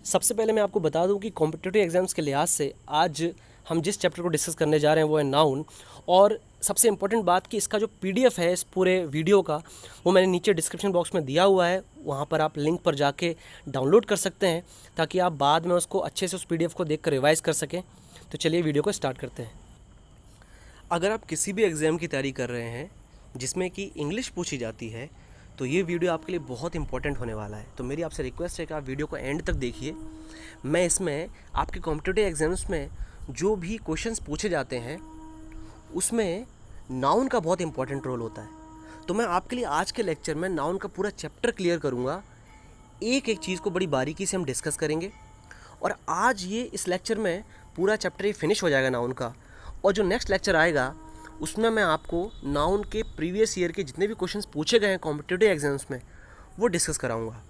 सबसे पहले मैं आपको बता दूं कि कॉम्पिटिटिव एग्जाम्स के लिहाज से आज हम जिस चैप्टर को डिस्कस करने जा रहे हैं वो है नाउन। और सबसे इम्पोर्टेंट बात कि इसका जो पीडीएफ है इस पूरे वीडियो का, वो मैंने नीचे डिस्क्रिप्शन बॉक्स में दिया हुआ है। वहाँ पर आप लिंक पर जाके डाउनलोड कर सकते हैं ताकि आप बाद में उसको अच्छे से उस पीडीएफ को देख कर रिवाइज कर सकें। तो चलिए वीडियो को स्टार्ट करते हैं। अगर आप किसी भी एग्ज़ाम की तैयारी कर रहे हैं जिसमें कि इंग्लिश पूछी जाती है तो ये वीडियो आपके लिए बहुत इंपॉर्टेंट होने वाला है। तो मेरी आपसे रिक्वेस्ट है कि आप वीडियो को एंड तक देखिए। मैं इसमें आपके कॉम्पिटिटिव एग्जाम्स में जो भी क्वेश्चंस पूछे जाते हैं उसमें नाउन का बहुत इंपॉर्टेंट रोल होता है। तो मैं आपके लिए आज के लेक्चर में नाउन का पूरा चैप्टर क्लियर करूँगा। एक एक चीज़ को बड़ी बारीकी से हम डिस्कस करेंगे और आज ये इस लेक्चर में पूरा चैप्टर ये फिनिश हो जाएगा नाउन का। और जो नेक्स्ट लेक्चर आएगा उसमें मैं आपको नाउन के प्रीवियस ईयर के जितने भी क्वेश्चंस पूछे गए हैं कॉम्पिटिटिव एग्जाम्स में वो डिस्कस कराऊंगा।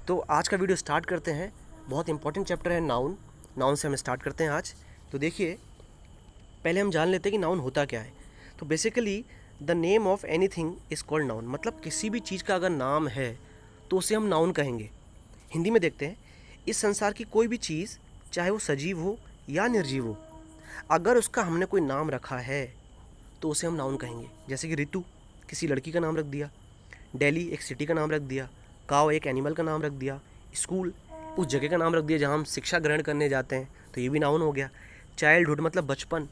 तो आज का वीडियो स्टार्ट करते हैं। बहुत इंपॉर्टेंट चैप्टर है नाउन। नाउन से हम स्टार्ट करते हैं आज। तो देखिए, पहले हम जान लेते हैं कि नाउन होता क्या है। तो basically the name of anything is called noun. मतलब किसी भी चीज़ का अगर नाम है तो उसे हम नाउन कहेंगे। हिंदी में देखते हैं, इस संसार की कोई भी चीज़ चाहे वो सजीव हो या निर्जीव हो, अगर उसका हमने कोई नाम रखा है तो उसे हम नाउन कहेंगे। जैसे कि ऋतु किसी लड़की का नाम रख दिया, दिल्ली एक सिटी का नाम रख दिया, काव एक एनिमल का नाम रख दिया, स्कूल उस जगह का नाम रख दिया जहाँ हम शिक्षा ग्रहण करने जाते हैं, तो ये भी नाउन हो गया। चाइल्डहुड मतलब बचपन,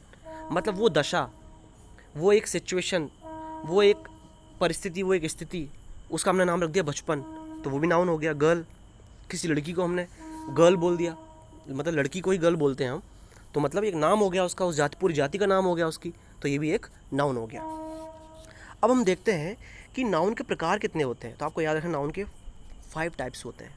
मतलब वो दशा, वो एक सिचुएशन, वो एक परिस्थिति, वो एक स्थिति, उसका हमने नाम रख दिया बचपन, तो वो भी नाउन हो गया। गर्ल, किसी लड़की को हमने गर्ल बोल दिया, मतलब लड़की को ही गर्ल बोलते हैं हम, तो मतलब एक नाम हो गया उसका, उस जाति पूरी जाति का नाम हो गया उसकी, तो ये भी एक नाउन हो गया। अब हम देखते हैं कि नाउन के प्रकार कितने होते हैं। तो आपको याद रखना, नाउन के 5 टाइप्स होते हैं।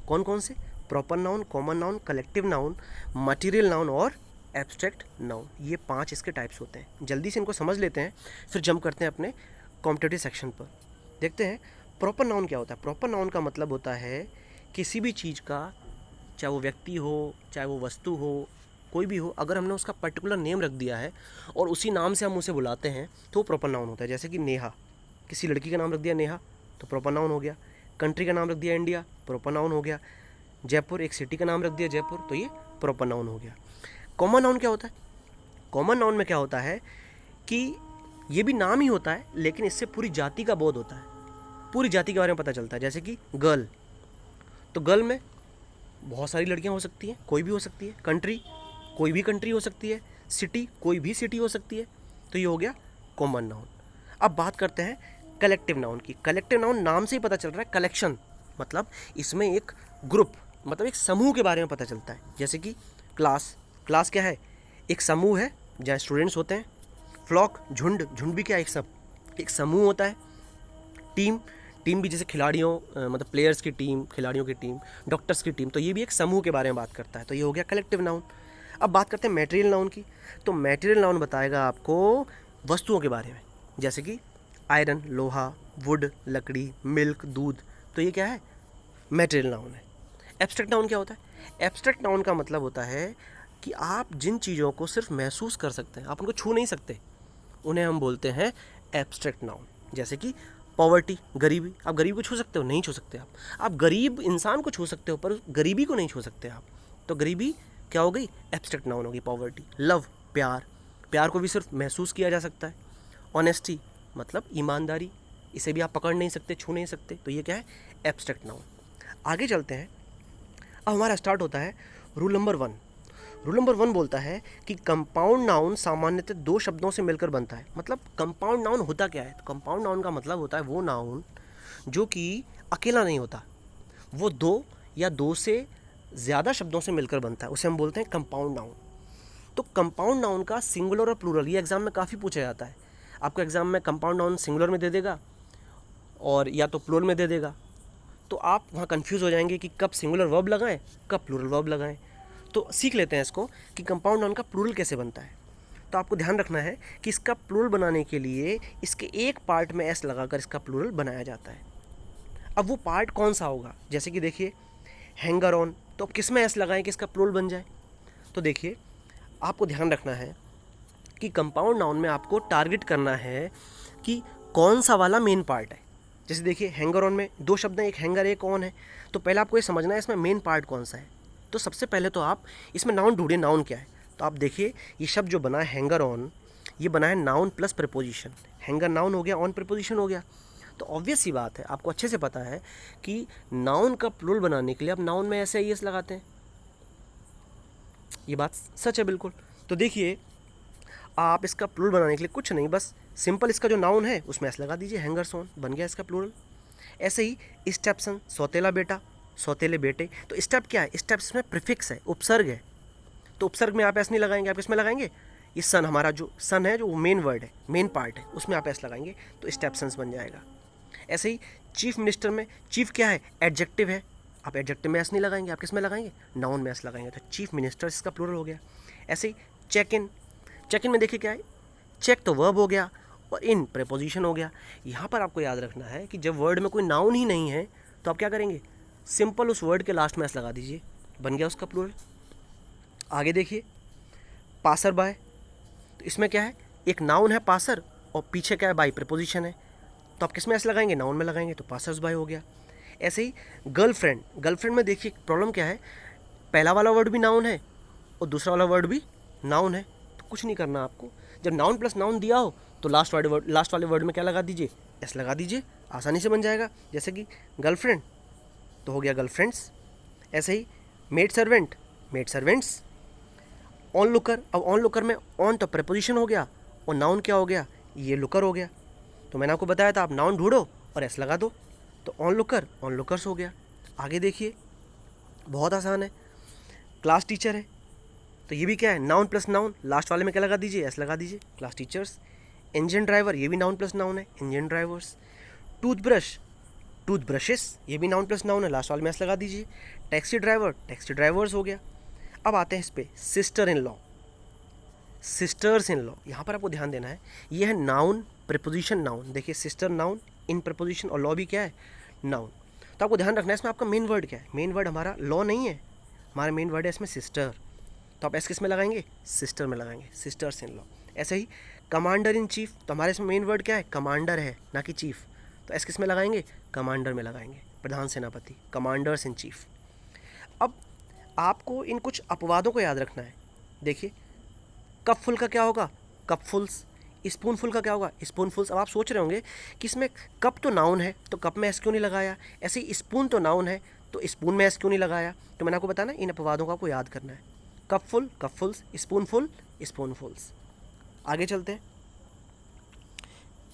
कौन कौन से? Proper noun, common noun, collective noun, material noun और एब्स्ट्रैक्ट नाउन। ये 5 इसके टाइप्स होते हैं। जल्दी से इनको समझ लेते हैं, फिर जंप करते हैं अपने कॉम्पिटिटिव सेक्शन पर। देखते हैं प्रॉपर नाउन क्या होता है। प्रॉपर नाउन का मतलब होता है किसी भी चीज़ का, चाहे वो व्यक्ति हो, चाहे वो वस्तु हो, कोई भी हो, अगर हमने उसका पर्टिकुलर नेम रख दिया है और उसी नाम से हम उसे बुलाते हैं तो वो प्रॉपर नाउन होता है। जैसे कि नेहा, किसी लड़की का नाम रख दिया नेहा, तो प्रॉपर नाउन हो गया। कंट्री का नाम रख दिया इंडिया, प्रॉपर नाउन हो गया। जयपुर एक सिटी का नाम रख दिया जयपुर, तो ये प्रॉपर नाउन हो गया। कॉमन नाउन क्या होता है? कॉमन नाउन में क्या होता है कि ये भी नाम ही होता है लेकिन इससे पूरी जाति का बोध होता है, पूरी जाति के बारे में पता चलता है। जैसे कि गर्ल, तो गर्ल में बहुत सारी लड़कियां हो सकती हैं, कोई भी हो सकती है। कंट्री, कोई भी कंट्री हो सकती है। सिटी, कोई भी सिटी हो सकती है। तो ये हो गया कॉमन नाउन। अब बात करते हैं कलेक्टिव नाउन की। कलेक्टिव नाउन नाम से ही पता चल रहा है, कलेक्शन, मतलब इसमें एक ग्रुप, मतलब एक समूह के बारे में पता चलता है। जैसे कि क्लास, क्लास क्या है? एक समूह है जहाँ स्टूडेंट्स होते हैं। फ्लॉक, झुंड, झुंड भी क्या है? एक समूह होता है। टीम, टीम भी जैसे खिलाड़ियों, मतलब प्लेयर्स की टीम, खिलाड़ियों की टीम, डॉक्टर्स की टीम, तो ये भी एक समूह के बारे में बात करता है। तो ये हो गया कलेक्टिव नाउन। अब बात करते हैं मटेरियल नाउन की। तो मटेरियल नाउन बताएगा आपको वस्तुओं के बारे में। जैसे कि आयरन, लोहा, वुड, लकड़ी, मिल्क, दूध, तो ये क्या है? मटेरियल नाउन है। एब्स्ट्रैक्ट नाउन क्या होता है? एब्स्ट्रैक्ट नाउन का मतलब होता है कि आप जिन चीज़ों को सिर्फ महसूस कर सकते हैं, आप उनको छू नहीं सकते, उन्हें हम बोलते हैं एब्स्ट्रैक्ट नाउन। जैसे कि पॉवर्टी, गरीबी, आप गरीब को छू सकते हो? नहीं छू सकते आप गरीब इंसान को छू सकते हो पर गरीबी को नहीं छू सकते आप। तो गरीबी क्या हो गई? एब्स्ट्रैक्ट नाउन होगी पॉवर्टी। लव, प्यार, प्यार को भी सिर्फ महसूस किया जा सकता है। ऑनेस्टी मतलब ईमानदारी, इसे भी आप पकड़ नहीं सकते, छू नहीं सकते, तो ये क्या है? Abstract noun. आगे चलते हैं। अब हमारा स्टार्ट होता है रूल नंबर 1। रूल नंबर 1 बोलता है कि कंपाउंड नाउन सामान्यतः 2 शब्दों से मिलकर बनता है। मतलब कंपाउंड नाउन होता क्या है? तो कंपाउंड नाउन का मतलब होता है वो नाउन जो कि अकेला नहीं होता, वो 2 या 2 से ज़्यादा शब्दों से मिलकर बनता है, उसे हम बोलते हैं कंपाउंड नाउन। तो कंपाउंड नाउन का सिंगुलर और प्लूरल, ये एग्जाम में काफ़ी पूछा जाता है। आपको एग्जाम में कंपाउंड नाउन सिंगुलर में दे देगा और या तो प्लूरल में दे देगा, तो आप वहाँ कंफ्यूज हो जाएंगे कि कब सिंगुलर वर्ब लगाएं, कब प्लूरल वर्ब लगाएं। तो सीख लेते हैं इसको कि कंपाउंड नाउन का प्लूरल कैसे बनता है। तो आपको ध्यान रखना है कि इसका प्लूरल बनाने के लिए इसके एक पार्ट में एस लगाकर इसका प्लूरल बनाया जाता है। अब वो पार्ट कौन सा होगा? जैसे कि देखिए हैंगर ऑन, तो अब किस में एस लगाएं कि इसका प्लूरल बन जाए? तो देखिए, आपको ध्यान रखना है कि कंपाउंड नाउन में आपको टारगेट करना है कि कौन सा वाला मेन पार्ट है। जैसे देखिए हैंगर ऑन में 2 शब्द हैं, एक हैंगर एक ऑन है, तो पहले आपको ये समझना है इसमें मेन पार्ट कौन सा है। तो सबसे पहले तो आप इसमें नाउन ढूंढिए, नाउन क्या है। तो आप देखिए ये शब्द जो बना है हैंगर ऑन, ये बना है noun plus preposition. Hanger noun हो गया, ऑन प्रीपोजिशन हो गया। तो ऑब्वियस सी बात है, आपको अच्छे से पता है कि नाउन का प्लूरल बनाने के लिए आप नाउन में ऐसे एस लगाते हैं। ये बात सच है बिल्कुल। तो देखिए आप इसका प्लूरल बनाने के लिए कुछ नहीं, बस सिंपल इसका जो नाउन है उसमें एस लगा दीजिए, हैंगर्स ऑन, बन गया इसका प्लूरल। ऐसे ही स्टेप्सन, सौतेला बेटा, सौतेले बेटे। तो स्टेप क्या है? स्टेप्स में प्रीफिक्स है, उपसर्ग है। तो उपसर्ग में आप एस नहीं लगाएंगे, आप किसमें लगाएंगे? ये सन, हमारा जो सन है, जो मेन वर्ड है, मेन पार्ट है, उसमें आप एस लगाएंगे तो स्टेप्सन्स बन जाएगा। ऐसे ही चीफ मिनिस्टर में चीफ क्या है? एडजेक्टिव है, आप एडजेक्टिव में एस नहीं लगाएंगे, आप किस में लगाएंगे? नाउन में एस लगाएंगे, तो चीफ मिनिस्टर इसका प्लूरल हो गया। ऐसे ही चेक इन, चेक इन में देखिए क्या है? चेक तो वर्ब हो गया और इन प्रीपोजिशन हो गया। यहाँ पर आपको याद रखना है कि जब वर्ड में कोई नाउन ही नहीं है तो आप क्या करेंगे? सिंपल उस वर्ड के लास्ट में एस लगा दीजिए, बन गया उसका प्लूरल। आगे देखिए पासर बाय, तो इसमें क्या है? एक नाउन है पासर और पीछे क्या है? बाई प्रीपोजिशन है, तो आप किस में एस लगाएंगे? नाउन में लगाएंगे, तो पासर्स बाय हो गया। ऐसे ही गर्लफ्रेंड, गर्लफ्रेंड में देखिए प्रॉब्लम क्या है? पहला वाला वर्ड भी नाउन है और दूसरा वाला वर्ड भी नाउन है, तो कुछ नहीं करना आपको। जब नाउन प्लस नाउन दिया हो तो लास्ट वाले वर्ड में क्या लगा दीजिए? एस लगा दीजिए, आसानी से बन जाएगा। जैसे कि गर्लफ्रेंड तो हो गया गर्लफ्रेंड्स। ऐसे he maid servant, made servants. On looker, अब ऑन लुकर में ऑन तो प्रीपोजिशन हो गया और नाउन क्या हो गया? ये लुकर हो गया। तो मैंने आपको बताया था आप नाउन ढूंढो और एस लगा दो, तो ऑन लुकर, ऑन लुकर्स हो गया। आगे देखिए बहुत आसान है। क्लास टीचर है, तो ये भी क्या है? नाउन प्लस नाउन, लास्ट वाले में क्या लगा दीजिए? एस लगा दीजिए, क्लास टीचर्स। इंजन ड्राइवर, ये भी नाउन प्लस नाउन है, engine drivers. Toothbrush, tooth brushes, ये भी नाउन प्लस नाउन है, लास्ट वाले में एस लगा दीजिए। टैक्सी ड्राइवर, टैक्सी ड्राइवर्स हो गया। अब आते हैं इस पर, sister in law, sisters in law. यहाँ पर आपको ध्यान देना है, ये है नाउन प्रीपोजिशन नाउन। देखिए सिस्टर नाउन, इन प्रीपोजिशन, और लॉ भी क्या है? नाउन। तो आपको ध्यान रखना है इसमें आपका मेन वर्ड क्या है? मेन वर्ड हमारा लॉ नहीं है, हमारा मेन वर्ड है इसमें सिस्टर। तो आप एस किस में लगाएंगे? सिस्टर में लगाएंगे, सिस्टर्स इन लॉ। ऐसे ही कमांडर इन चीफ, तो हमारे इसमें मेन वर्ड क्या है? कमांडर है, ना कि चीफ। तो एस किस में लगाएंगे? कमांडर में लगाएंगे, प्रधान सेनापति, कमांडर्स इन चीफ। अब आपको इन कुछ अपवादों को याद रखना है। देखिए कप फुल का क्या होगा? कप फुल्स। स्पून फुल का क्या होगा? स्पून फुल्स। अब आप सोच रहे होंगे कि इसमें कप तो नाउन है तो कप में एस क्यों नहीं लगाया, ऐसे ही स्पून तो नाउन है तो स्पून में एस क्यों नहीं लगाया। तो मैंने आपको बताया ना, इन अपवादों को आपको याद करना है। Cupful, cupfuls, spoonful, spoonfuls. आगे चलते हैं।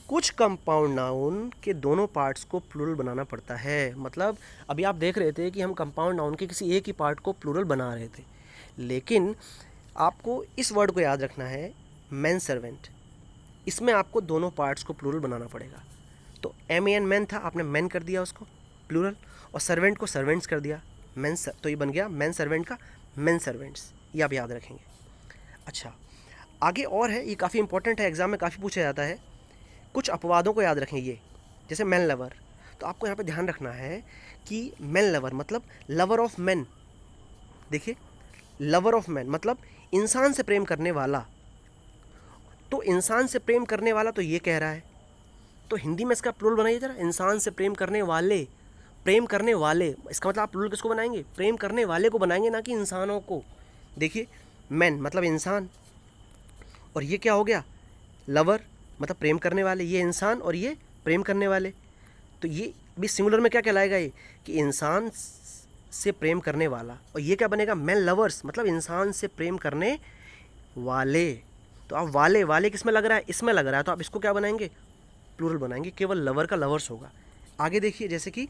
कुछ कंपाउंड नाउन के दोनों पार्ट्स को प्लूरल बनाना पड़ता है। मतलब अभी आप देख रहे थे कि हम कंपाउंड नाउन के किसी एक ही पार्ट को प्लूरल बना रहे थे, लेकिन आपको इस वर्ड को याद रखना है, मैन सर्वेंट। इसमें आपको दोनों पार्ट्स को प्लूरल बनाना पड़ेगा। तो MEN मैन था, आपने मैन कर दिया उसको प्लूरल, और सर्वेंट को सर्वेंट्स कर दिया मैन, तो ये बन गया मैन सर्वेंट का मैन सर्वेंट्स। ये आप याद रखेंगे। अच्छा आगे और है, ये काफ़ी इंपॉर्टेंट है, एग्जाम में काफ़ी पूछा जाता है। कुछ अपवादों को याद रखें। ये जैसे मैन लवर, तो आपको यहाँ पे ध्यान रखना है कि मैन लवर मतलब लवर ऑफ मैन। देखिए लवर ऑफ मैन मतलब इंसान से प्रेम करने वाला। तो इंसान से प्रेम करने वाला तो ये कह रहा है, तो हिंदी में इसका प्लूरल बनाइए जरा, इंसान से प्रेम करने वाले, प्रेम करने वाले। इसका मतलब आप प्लूरल किसको बनाएंगे? प्रेम करने वाले को बनाएंगे, ना कि इंसानों को। देखिए मैन मतलब इंसान, और ये क्या हो गया? लवर मतलब प्रेम करने वाले, ये इंसान और ये प्रेम करने वाले। तो ये भी सिंगुलर में क्या कहलाएगा? ये कि इंसान से प्रेम करने वाला, और ये क्या बनेगा? मैन लवर्स मतलब इंसान से प्रेम करने वाले। तो आप वाले, वाले किस में लग रहा है? इसमें लग रहा है, तो आप इसको क्या बनाएंगे? प्लूरल बनाएंगे, केवल लवर का लवर्स होगा। आगे देखिए जैसे कि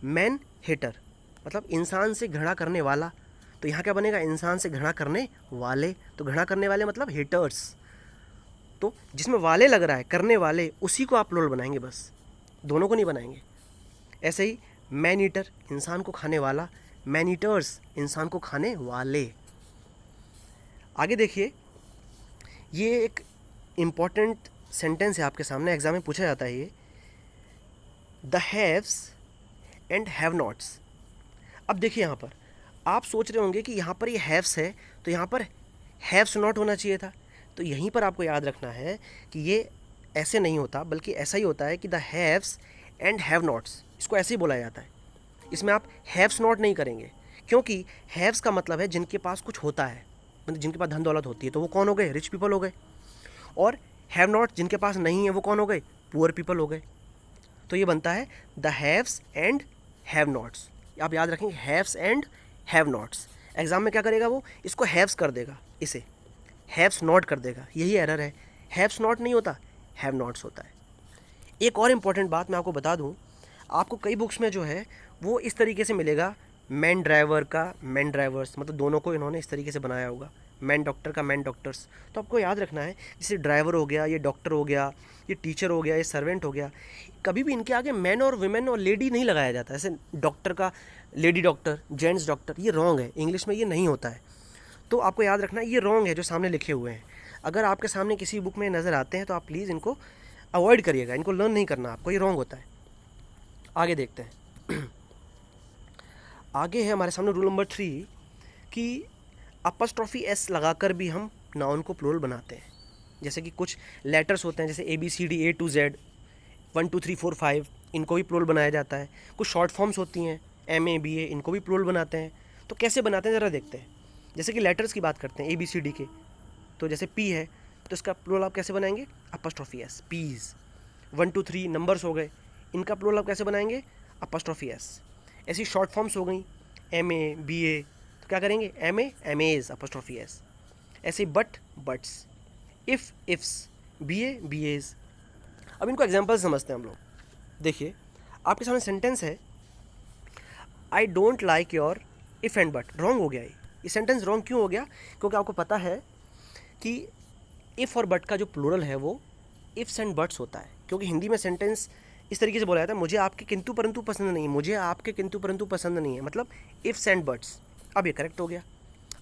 मैन हेटर मतलब इंसान से घृणा करने वाला, तो यहाँ क्या बनेगा? इंसान से घृणा करने वाले। तो घृणा करने वाले मतलब हेटर्स। तो जिसमें वाले लग रहा है, करने वाले, उसी को आप प्लूरल बनाएंगे, बस दोनों को नहीं बनाएंगे। ऐसे ही मैन ईटर इंसान को खाने वाला, मैन ईटर्स इंसान को खाने वाले। आगे देखिए ये एक इम्पॉर्टेंट सेंटेंस है आपके सामने, एग्जाम में पूछा जाता है ये, the haves and have nots. अब देखिए यहाँ पर आप सोच रहे होंगे कि यहाँ पर ये हैव्स है तो यहाँ पर हैव्स नॉट होना चाहिए था। तो यहीं पर आपको याद रखना है कि ये ऐसे नहीं होता, बल्कि ऐसा ही होता है कि the haves and have nots, इसको ऐसे ही बोला जाता है। इसमें आप हैव्स नॉट नहीं करेंगे, क्योंकि हैव्स का मतलब है जिनके पास कुछ होता है, मतलब जिनके पास धन दौलत होती है, तो वो कौन हो गए? रिच पीपल हो गए। और हैव नॉट जिनके पास नहीं है वो कौन हो गए? पुअर पीपल हो गए। तो ये बनता है the haves and have nots. आप याद रखेंगे, haves and have nots. Exam में क्या करेगा वो? इसको हैव्स कर देगा, इसे हैव्स नॉट कर देगा। यही एरर है, हैव्स नॉट नहीं होता, हैव नॉट्स होता है। एक और इम्पॉर्टेंट बात मैं आपको बता दूं, आपको कई बुक्स में जो है वो इस तरीके से मिलेगा, मैन ड्राइवर का मैन ड्राइवर्स, मतलब दोनों को इन्होंने इस तरीके से बनाया होगा, मैन डॉक्टर का मैन डॉक्टर्स। तो आपको याद रखना है, जैसे ड्राइवर हो गया, ये डॉक्टर हो गया, ये टीचर हो गया, ये सर्वेंट हो गया, कभी भी इनके आगे मैन और वुमेन और लेडी नहीं लगाया जाता। जैसे डॉक्टर का लेडी डॉक्टर, जेंट्स डॉक्टर, ये रॉन्ग है, इंग्लिश में ये नहीं होता है। तो आपको याद रखना ये रॉन्ग है जो सामने लिखे हुए हैं। अगर आपके सामने किसी बुक में नज़र आते हैं तो आप प्लीज़ इनको अवॉइड करिएगा, इनको लर्न नहीं करना आपको, ये रॉन्ग होता है। आगे देखते हैं। आगे है हमारे सामने रूल नंबर 3 कि अपस्ट्रॉफी एस लगाकर भी हम नाउन को प्लूरल बनाते हैं। जैसे कि कुछ लेटर्स होते हैं, जैसे ABCD A to Z 1 2 3 4 5, इनको भी प्लूरल बनाया जाता है। कुछ शॉर्ट फॉर्म्स होती हैं MA BA, इनको भी प्लूरल बनाते हैं। तो कैसे बनाते हैं ज़रा देखते हैं। जैसे कि लेटर्स की बात करते हैं ABCD के, तो जैसे P है तो इसका प्लूरल आप कैसे बनाएंगे? Apostrophe S, Ps. 1 2 3 नंबर्स हो गए, इनका प्लूरल आप कैसे बनाएंगे? Apostrophe S. ऐसी शॉर्ट फॉर्म्स हो गई MA BA, तो क्या करेंगे? MA MAs apostrophe S. ऐसे but buts, if ifs, BA BAs। अब इनको एग्जाम्पल समझते हैं हम लोग। देखिए आपके सामने सेंटेंस है, I don't like your if and but. Wrong हो गया ये सेंटेंस रॉन्ग क्यों हो गया? क्योंकि आपको पता है कि इफ़ और बट का जो प्लूरल है वो इफ्स एंड बट्स होता है। क्योंकि हिंदी में सेंटेंस इस तरीके से बोला जाता है, मुझे आपके किंतु परंतु पसंद नहीं है, मुझे आपके किंतु परंतु पसंद नहीं है, मतलब इफ्स एंड बट्स। अब ये करेक्ट हो गया।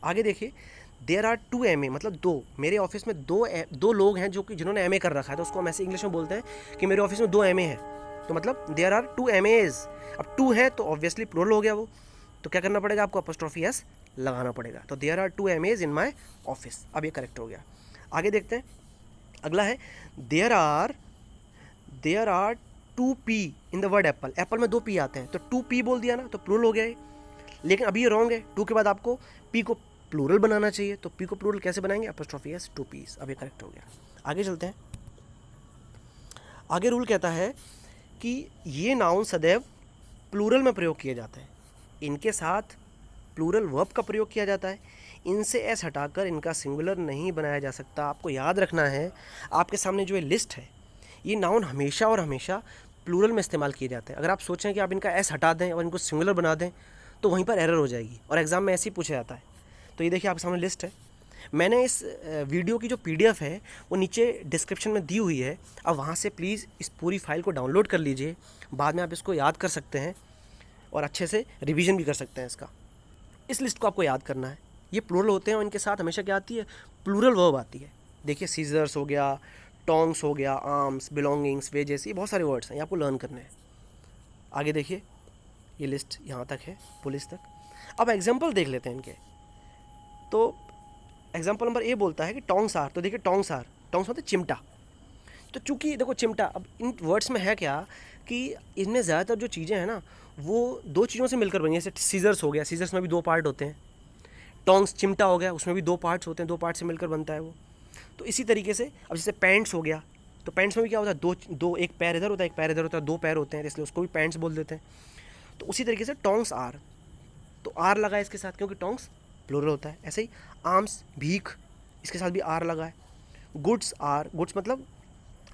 आगे देखिए, देयर आर 2 MA, मतलब दो, मेरे ऑफिस में दो लोग हैं जो कि जिन्होंने MA कर रखा है, तो उसको हम ऐसे इंग्लिश में बोलते हैं कि मेरे ऑफिस में 2 MA है। तो मतलब देयर आर 2 MAs। अब 2 है तो ऑब्वियसली प्लूरल हो गया वो, तो क्या करना पड़ेगा आपको? अपॉस्ट्रोफी एस लगाना पड़ेगा। तो there are 2 MAs in my office. अब ये करेक्ट हो गया। आगे देखते हैं, अगला है there are 2 P in the word apple. Apple में 2 P आते हैं, तो 2 P बोल दिया ना, तो प्लूरल हो गया है। लेकिन अभी ये रॉन्ग है, 2 के बाद आपको P को प्लूरल बनाना चाहिए। तो P को प्लूरल कैसे बनाएंगे? Apostrophe S 2 P's। अब ये करेक्ट हो गया। आगे चलते हैं। आगे रूल कहता है कि ये नाउन सदैव प्लूरल में प्रयोग किए जाते हैं, इनके साथ प्लूरल वर्ब का प्रयोग किया जाता है, इनसे एस हटाकर इनका सिंगुलर नहीं बनाया जा सकता। आपको याद रखना है, आपके सामने जो ये लिस्ट है, ये नाउन हमेशा और हमेशा प्लूरल में इस्तेमाल किए जाते हैं। अगर आप सोचें कि आप इनका एस हटा दें और इनको सिंगुलर बना दें तो वहीं पर एरर हो जाएगी, और एग्ज़ाम में ऐसे ही पूछा जाता है। तो ये देखिए आपके सामने लिस्ट है, मैंने इस वीडियो की जो PDF है वो नीचे डिस्क्रिप्शन में दी हुई है। अब वहाँ से प्लीज़ इस पूरी फाइल को डाउनलोड कर लीजिए, बाद में आप इसको याद कर सकते हैं और अच्छे से रिवीजन भी कर सकते हैं इसका। इस लिस्ट को आपको याद करना है, ये प्लूरल होते हैं और इनके साथ हमेशा क्या आती है? प्लूरल वर्ब आती है। देखिए सीजर्स हो गया, टोंग्स हो गया, आर्म्स, बिलोंगिंग्स, वेजेस, ये बहुत सारे वर्ड्स हैं, ये आपको लर्न करने हैं। आगे देखिए, ये लिस्ट यहाँ तक है, पुलिस तक। अब एग्जाम्पल देख लेते हैं इनके। तो एग्जाम्पल नंबर A बोलता है कि टोंग्स आर, तो देखिए टोंग्स मतलब चिमटा। तो चूँकि देखो चिमटा, अब इन वर्ड्स में है क्या कि इनमें ज़्यादातर जो चीज़ें हैं ना वो 2 चीज़ों से मिलकर बनी है। जैसे सीजर्स हो गया, सीजर्स में भी 2 पार्ट होते हैं। टोंग्स चिमटा हो गया, उसमें भी 2 पार्ट्स होते हैं, 2 पार्ट से मिलकर बनता है वो। तो इसी तरीके से अब जैसे पैंट्स हो गया, तो पैंट्स में भी क्या होता है? दो एक पैर इधर होता है, एक पैर इधर होता है, 2 पैर होते हैं, इसलिए उसको भी पैंट्स बोल देते हैं। तो उसी तरीके से टोंग्स आर, तो आर लगा है इसके साथ क्योंकि टोंग्स प्लूरल होता है। ऐसे ही आर्म्स, भीख, इसके साथ भी आर लगा है। गुड्स आर, गुड्स मतलब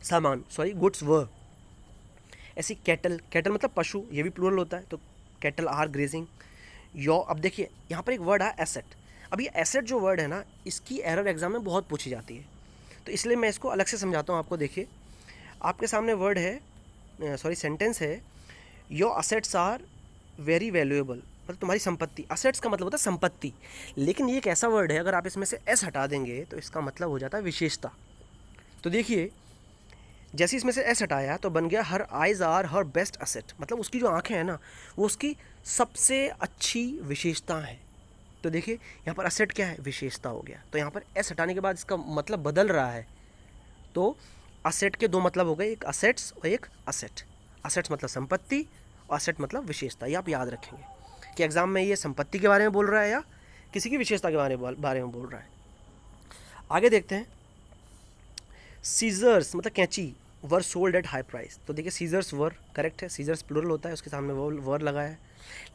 सामान, सॉरी गुड्स व। ऐसी कैटल मतलब पशु, ये भी प्लूरल होता है, तो कैटल आर ग्रेजिंग। यो, अब देखिए यहाँ पर एक वर्ड है एसेट। अब ये एसेट जो वर्ड है ना, इसकी एरर एग्जाम में बहुत पूछी जाती है, तो इसलिए मैं इसको अलग से समझाता हूँ आपको। देखिए आपके सामने वर्ड है, सेंटेंस है, your assets are very valuable, मतलब तुम्हारी संपत्ति। असेट्स का मतलब होता है संपत्ति, लेकिन ये एक ऐसा वर्ड है, अगर आप इसमें से एस हटा देंगे तो इसका मतलब हो जाता है विशेषता। तो देखिए जैसे इसमें से एस हटाया तो बन गया her eyes are her best asset, मतलब उसकी जो आंखें हैं ना वो उसकी सबसे अच्छी विशेषता है। तो देखिए यहाँ पर असेट क्या है? विशेषता हो गया। तो यहाँ पर एस हटाने के बाद इसका मतलब बदल रहा है। तो असेट के 2 मतलब हो गए, एक असेट्स और एक असेट। असेट्स मतलब संपत्ति और असेट मतलब विशेषता, ये आप याद रखेंगे। कि एग्ज़ाम में ये संपत्ति के बारे में बोल रहा है या किसी की विशेषता के बारे में बोल रहा है। आगे देखते हैं, सीजर्स मतलब कैंची were sold at high price. तो देखिए सीजर्स वर करेक्ट है, सीजर्स प्लूरल होता है, उसके सामने वर लगाया है।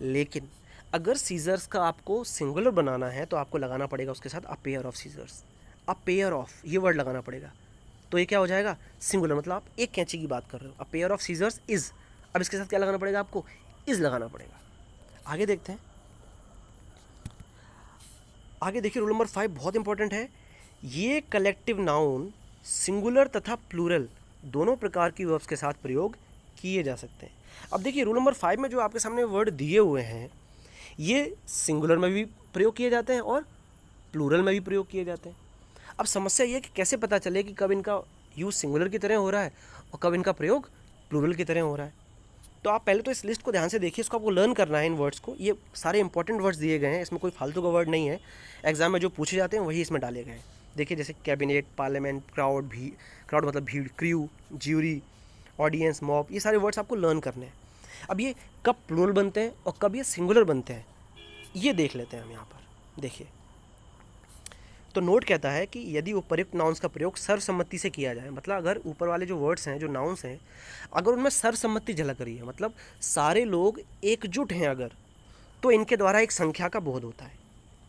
लेकिन अगर सीजर्स का आपको सिंगुलर बनाना है तो आपको लगाना पड़ेगा उसके साथ a pair of scissors, a pair of, ये वर्ड लगाना पड़ेगा। तो ये क्या हो जाएगा, सिंगुलर, मतलब आप एक कैंची की बात कर रहे हो। A pair of scissors is, अब इसके साथ क्या लगाना पड़ेगा आपको, इज़ लगाना पड़ेगा। आगे देखते हैं, आगे देखिए रूल नंबर 5 बहुत इंपॉर्टेंट है। ये कलेक्टिव नाउन सिंगुलर तथा प्लूरल दोनों प्रकार की वर्ब्स के साथ प्रयोग किए जा सकते हैं। अब देखिए रूल नंबर 5 में जो आपके सामने वर्ड दिए हुए हैं ये सिंगुलर में भी प्रयोग किए जाते हैं और प्लूरल में भी प्रयोग किए जाते हैं। अब समस्या ये है कि कैसे पता चले कि कब इनका यूज़ सिंगुलर की तरह हो रहा है और कब इनका प्रयोग प्लूरल की तरह हो रहा है। तो आप पहले तो इस लिस्ट को ध्यान से देखिए, इसको आपको लर्न करना है इन वर्ड्स को। ये सारे इंपॉर्टेंट वर्ड्स दिए गए हैं, इसमें कोई फालतू का वर्ड नहीं है। एग्जाम में जो पूछे जाते हैं वही इसमें डाले गए हैं। देखिए जैसे कैबिनेट, पार्लियामेंट, क्राउड मतलब भीड़, क्रू, ज्यूरी, ऑडियंस, मॉब, ये सारे वर्ड्स आपको लर्न करने हैं। अब ये कब प्लूरल बनते हैं और कब ये सिंगुलर बनते हैं ये देख लेते हैं हम यहाँ पर। देखिए तो नोट कहता है कि यदि उपर्युक्त नाउन्स का प्रयोग सर्वसम्मति से किया जाए, मतलब अगर ऊपर वाले जो वर्ड्स हैं, जो नाउन्स हैं, अगर उनमें सर्वसम्मति झलक रही है, मतलब सारे लोग एकजुट हैं अगर, तो इनके द्वारा एक संख्या का बोध होता है,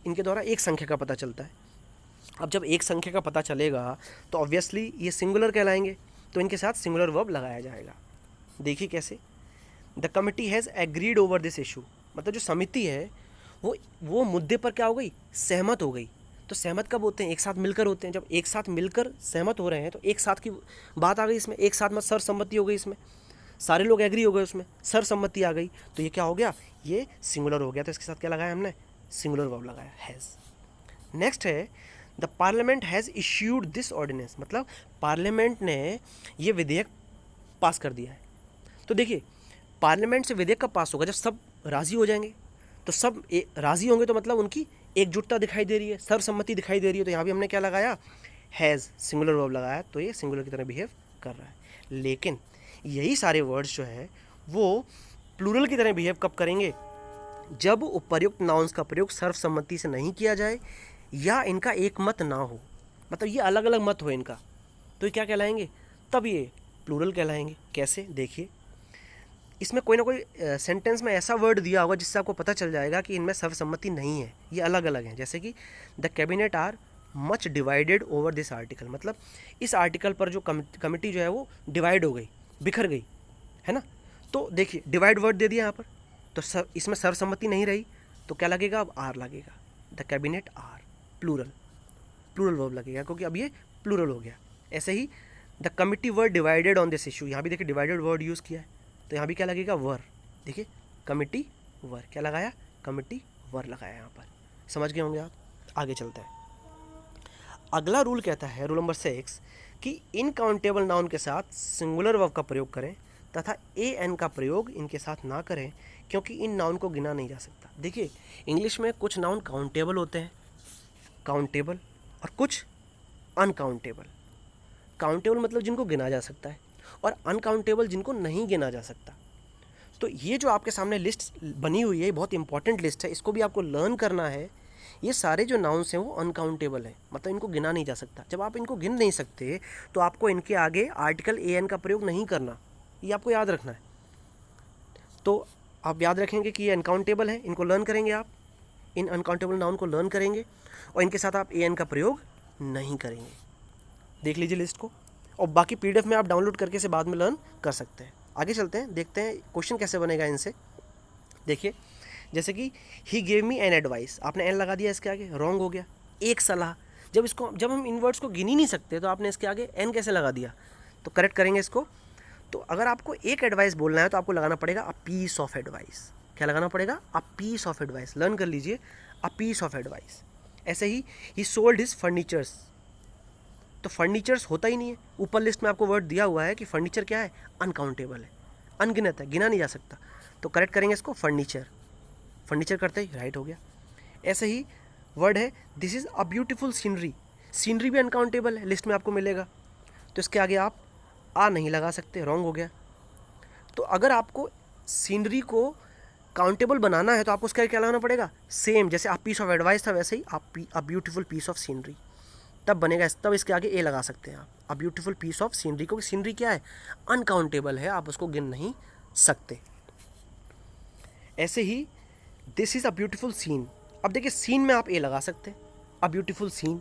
इनके द्वारा एक संख्या का पता चलता है। अब जब एक संख्या का पता चलेगा तो ऑब्वियसली ये सिंगुलर कहलाएंगे, तो इनके साथ सिंगुलर वर्ब लगाया जाएगा। देखिए कैसे, the committee has agreed over this issue, मतलब जो समिति है वो मुद्दे पर क्या हो गई, सहमत हो गई। तो सहमत कब होते हैं, एक साथ मिलकर होते हैं। जब एक साथ मिलकर सहमत हो रहे हैं तो एक साथ की बात आ गई इसमें, एक साथ में सर्वसम्मति हो गई, इसमें सारे लोग एग्री हो गए, उसमें सर्वसम्मति आ गई, तो ये क्या हो गया, ये सिंगुलर हो गया। तो इसके साथ क्या लगाया हमने, सिंगुलर वर्ब लगाया, हैज़। नेक्स्ट है the parliament has issued this ordinance, मतलब पार्लियामेंट ने ये विधेयक पास कर दिया है। तो देखिए पार्लियामेंट से विधेयक कब पास होगा, जब सब राज़ी हो जाएंगे। तो सब राज़ी होंगे तो मतलब उनकी एकजुटता दिखाई दे रही है, सर्वसम्मति दिखाई दे रही है। तो यहाँ भी हमने क्या लगाया, हैज़, सिंगुलर वर्ब लगाया, तो ये सिंगुलर की तरह बिहेव कर रहा है। लेकिन यही सारे वर्ड्स जो है वो प्लूरल की तरह बिहेव कब करेंगे, जब उपर्युक्त नाउन्स का प्रयोग सर्वसम्मति से नहीं किया जाए या इनका एक मत ना हो, मतलब ये अलग अलग मत हो इनका, तो ये क्या कहलाएंगे, तब ये प्लूरल कहलाएंगे। कैसे, देखिए इसमें कोई ना कोई सेंटेंस में ऐसा वर्ड दिया होगा जिससे आपको पता चल जाएगा कि इनमें सर्वसम्मति नहीं है, ये अलग अलग हैं। जैसे कि the cabinet are much divided over this article, मतलब इस आर्टिकल पर जो कमिटी जो है वो डिवाइड हो गई, बिखर गई, है ना। तो देखिए डिवाइड वर्ड दे दिया यहाँ पर, तो इसमें सर्वसम्मति नहीं रही, तो क्या लगेगा, अब आर लगेगा, the cabinet are, plural verb लगेगा क्योंकि अब ये प्लूरल हो गया। ऐसे ही the committee were divided on this issue, यहाँ भी देखिए डिवाइडेड वर्ड यूज़ किया है, तो यहाँ भी क्या लगेगा, वर। देखिए कमिटी वर, क्या लगाया, कमिटी वर लगाया यहाँ पर। समझ गए होंगे आप। आगे चलते हैं, अगला रूल कहता है, रूल नंबर 6, कि इनकाउंटेबल नाउन के साथ सिंगुलर वर्ब का प्रयोग करें तथा ए एन का प्रयोग इनके साथ ना करें, क्योंकि इन नाउन को गिना नहीं जा सकता। देखिए इंग्लिश में कुछ नाउन काउंटेबल होते हैं, काउंटेबल, और कुछ अनकाउंटेबल। काउंटेबल मतलब जिनको गिना जा सकता है, और अनकाउंटेबल जिनको नहीं गिना जा सकता। तो ये जो आपके सामने लिस्ट बनी हुई है, बहुत इंपॉर्टेंट लिस्ट है, इसको भी आपको लर्न करना है। ये सारे जो नाउन्स हैं वो अनकाउंटेबल हैं, मतलब इनको गिना नहीं जा सकता। जब आप इनको गिन नहीं सकते तो आपको इनके आगे आर्टिकल ए एन का प्रयोग नहीं करना, ये आपको याद रखना है। तो आप याद रखेंगे कि ये अनकाउंटेबल है, इनको लर्न करेंगे आप, इन अनकाउंटेबल नाउन को लर्न करेंगे और इनके साथ आप ए एन का प्रयोग नहीं करेंगे। देख लीजिए लिस्ट को, और बाकी पीडीएफ में आप डाउनलोड करके इसे बाद में लर्न कर सकते हैं। आगे चलते हैं, देखते हैं क्वेश्चन कैसे बनेगा इनसे। देखिए जैसे कि he gave me an advice, आपने एन लगा दिया इसके आगे, रॉन्ग हो गया। एक सलाह, जब हम इन वर्ड्स को गिन ही नहीं सकते तो आपने इसके आगे एन कैसे लगा दिया, तो करेक्ट करेंगे इसको। तो अगर आपको एक एडवाइस बोलना है तो आपको लगाना पड़ेगा अ पीस ऑफ एडवाइस। क्या लगाना पड़ेगा, a piece of advice, learn कर लीजिए, अ पीस ऑफ एडवाइस। ऐसे ही सोल्ड हिज फर्नीचर्स, तो फर्नीचर्स होता ही नहीं है, ऊपर लिस्ट में आपको वर्ड दिया हुआ है कि फर्नीचर क्या है, अनकाउंटेबल है, अनगिनत है, गिना नहीं जा सकता, तो करेक्ट करेंगे इसको फर्नीचर। फर्नीचर करते ही राइट हो गया। ऐसे ही वर्ड है this is a beautiful scenery, scenery भी अनकाउंटेबल है, लिस्ट में आपको मिलेगा, तो इसके आगे आप आ नहीं लगा सकते, रॉन्ग हो गया। तो अगर आपको सीनरी को काउंटेबल बनाना है तो आपको उसका क्या लगाना पड़ेगा, सेम जैसे आप पीस ऑफ एडवाइस था वैसे ही आप a beautiful piece of scenery, तब बनेगा, तब इसके आगे ए लगा सकते हैं आप, a beautiful piece of scenery, क्योंकि सीनरी क्या है, अनकाउंटेबल है, आप उसको गिन नहीं सकते। ऐसे ही this is a beautiful scene, अब देखिए सीन में आप ए लगा सकते हैं, अ ब्यूटीफुल सीन,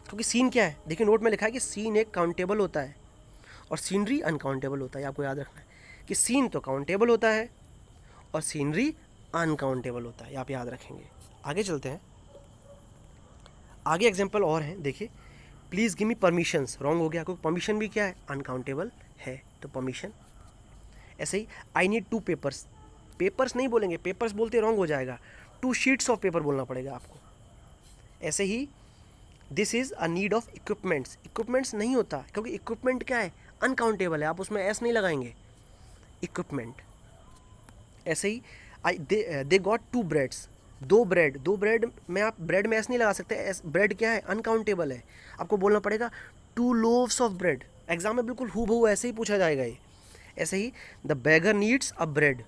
क्योंकि सीन क्या है, देखिए नोट में लिखा है कि सीन एक काउंटेबल होता है और सीनरी अनकाउंटेबल होता है, आपको याद रखना है कि सीन तो काउंटेबल होता है और सीनरी अनकाउंटेबल होता है, आप याद रखेंगे। आगे चलते हैं, आगे एग्जांपल और हैं, देखिए please give me permissions, wrong हो गया क्योंकि परमिशन भी क्या है, अनकाउंटेबल है, तो परमिशन। ऐसे ही आई नीड 2 पेपर्स, पेपर्स नहीं बोलेंगे, पेपर्स बोलते रॉन्ग हो जाएगा, 2 शीट्स ऑफ पेपर बोलना पड़ेगा आपको। ऐसे ही this is a need of equipments, equipments नहीं होता क्योंकि इक्विपमेंट क्या है, अनकाउंटेबल है, आप उसमें एस नहीं लगाएंगे, इक्विपमेंट। ऐसे ही आई दे गॉट 2 ब्रेड्स, 2 ब्रेड में आप ब्रेड में एस नहीं लगा सकते, ब्रेड क्या है, अनकाउंटेबल है, आपको बोलना पड़ेगा 2 लोव्स ऑफ ब्रेड, एग्जाम में बिल्कुल हूबहू ऐसे ही पूछा जाएगा ये। ऐसे ही the beggar needs a bread,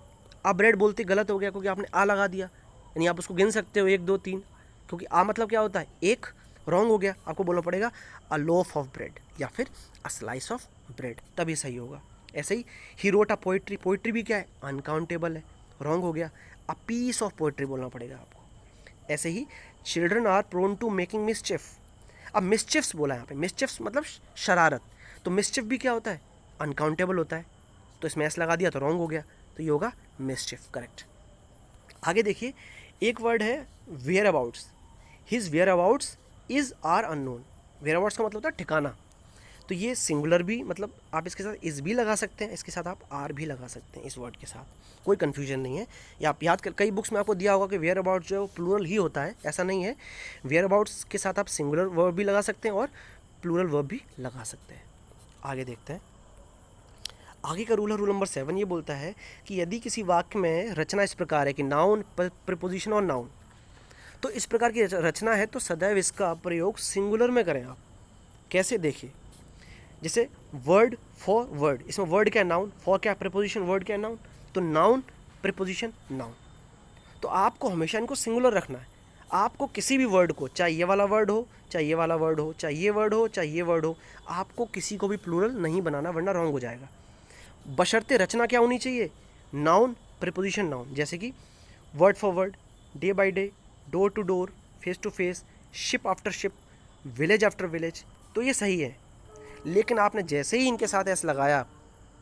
अब ब्रेड बोलते गलत हो गया क्योंकि आपने आ लगा दिया, यानी आप उसको गिन सकते हो 1 2 3, क्योंकि आ मतलब क्या होता है, एक, रॉन्ग हो गया, आपको बोलना पड़ेगा अ लोफ ऑफ ब्रेड या फिर अ स्लाइस ऑफ ब्रेड, तभी सही होगा। ऐसे he wrote a poetry, poetry भी क्या है, अनकाउंटेबल है, रॉन्ग हो गया, अ पीस ऑफ पोइट्री बोलना पड़ेगा आपको। ऐसे ही children are prone to making mischief, अब मिसचिफ्स बोला है यहाँ पे, मिसचिफ्स मतलब शरारत, तो मिसचिफ भी क्या होता है, अनकाउंटेबल होता है, तो इसमें एस लगा दिया तो रॉन्ग हो गया, तो ये होगा मिसचिफ, करेक्ट। आगे देखिए, एक वर्ड है whereabouts, his whereabouts is are unknown, whereabouts का मतलब होता है ठिकाना, तो ये सिंगुलर भी, मतलब आप इसके साथ इज़ भी लगा सकते हैं, इसके साथ आप आर भी लगा सकते हैं, इस वर्ड के साथ कोई कन्फ्यूजन नहीं है। या आप याद कर, कई बुक्स में आपको दिया होगा कि वेयर अबाउट जो है वो प्लूरल ही होता है, ऐसा नहीं है, वेयर अबाउट्स के साथ आप सिंगुलर वर्ब भी लगा सकते हैं और प्लूरल वर्ब भी लगा सकते हैं। आगे देखते हैं, आगे का रूल है रूल नंबर 7, ये बोलता है कि यदि किसी वाक्य में रचना इस प्रकार है कि नाउन, प्रीपोजिशन और नाउन, तो इस प्रकार की रचना है तो सदैव इसका प्रयोग सिंगुलर में करें आप। कैसे, देखिए जैसे वर्ड फॉर वर्ड, इसमें वर्ड क्या है, नाउन, फॉर क्या है, प्रीपोजिशन, वर्ड क्या है, नाउन, तो नाउन प्रीपोजिशन नाउन, तो आपको हमेशा इनको सिंगुलर रखना है। आपको किसी भी वर्ड को, चाहे ये वाला वर्ड हो, चाहे ये वाला वर्ड हो, चाहे ये वर्ड हो, चाहे ये वर्ड हो, आपको किसी को भी प्लूरल नहीं बनाना, वरना रॉन्ग हो जाएगा। बशर्ते रचना क्या होनी चाहिए, नाउन प्रीपोजिशन नाउन, जैसे कि word for word, day by day, door to door, face to face, ship after ship, village after village, तो ये सही है। लेकिन आपने जैसे ही इनके साथ एस लगाया,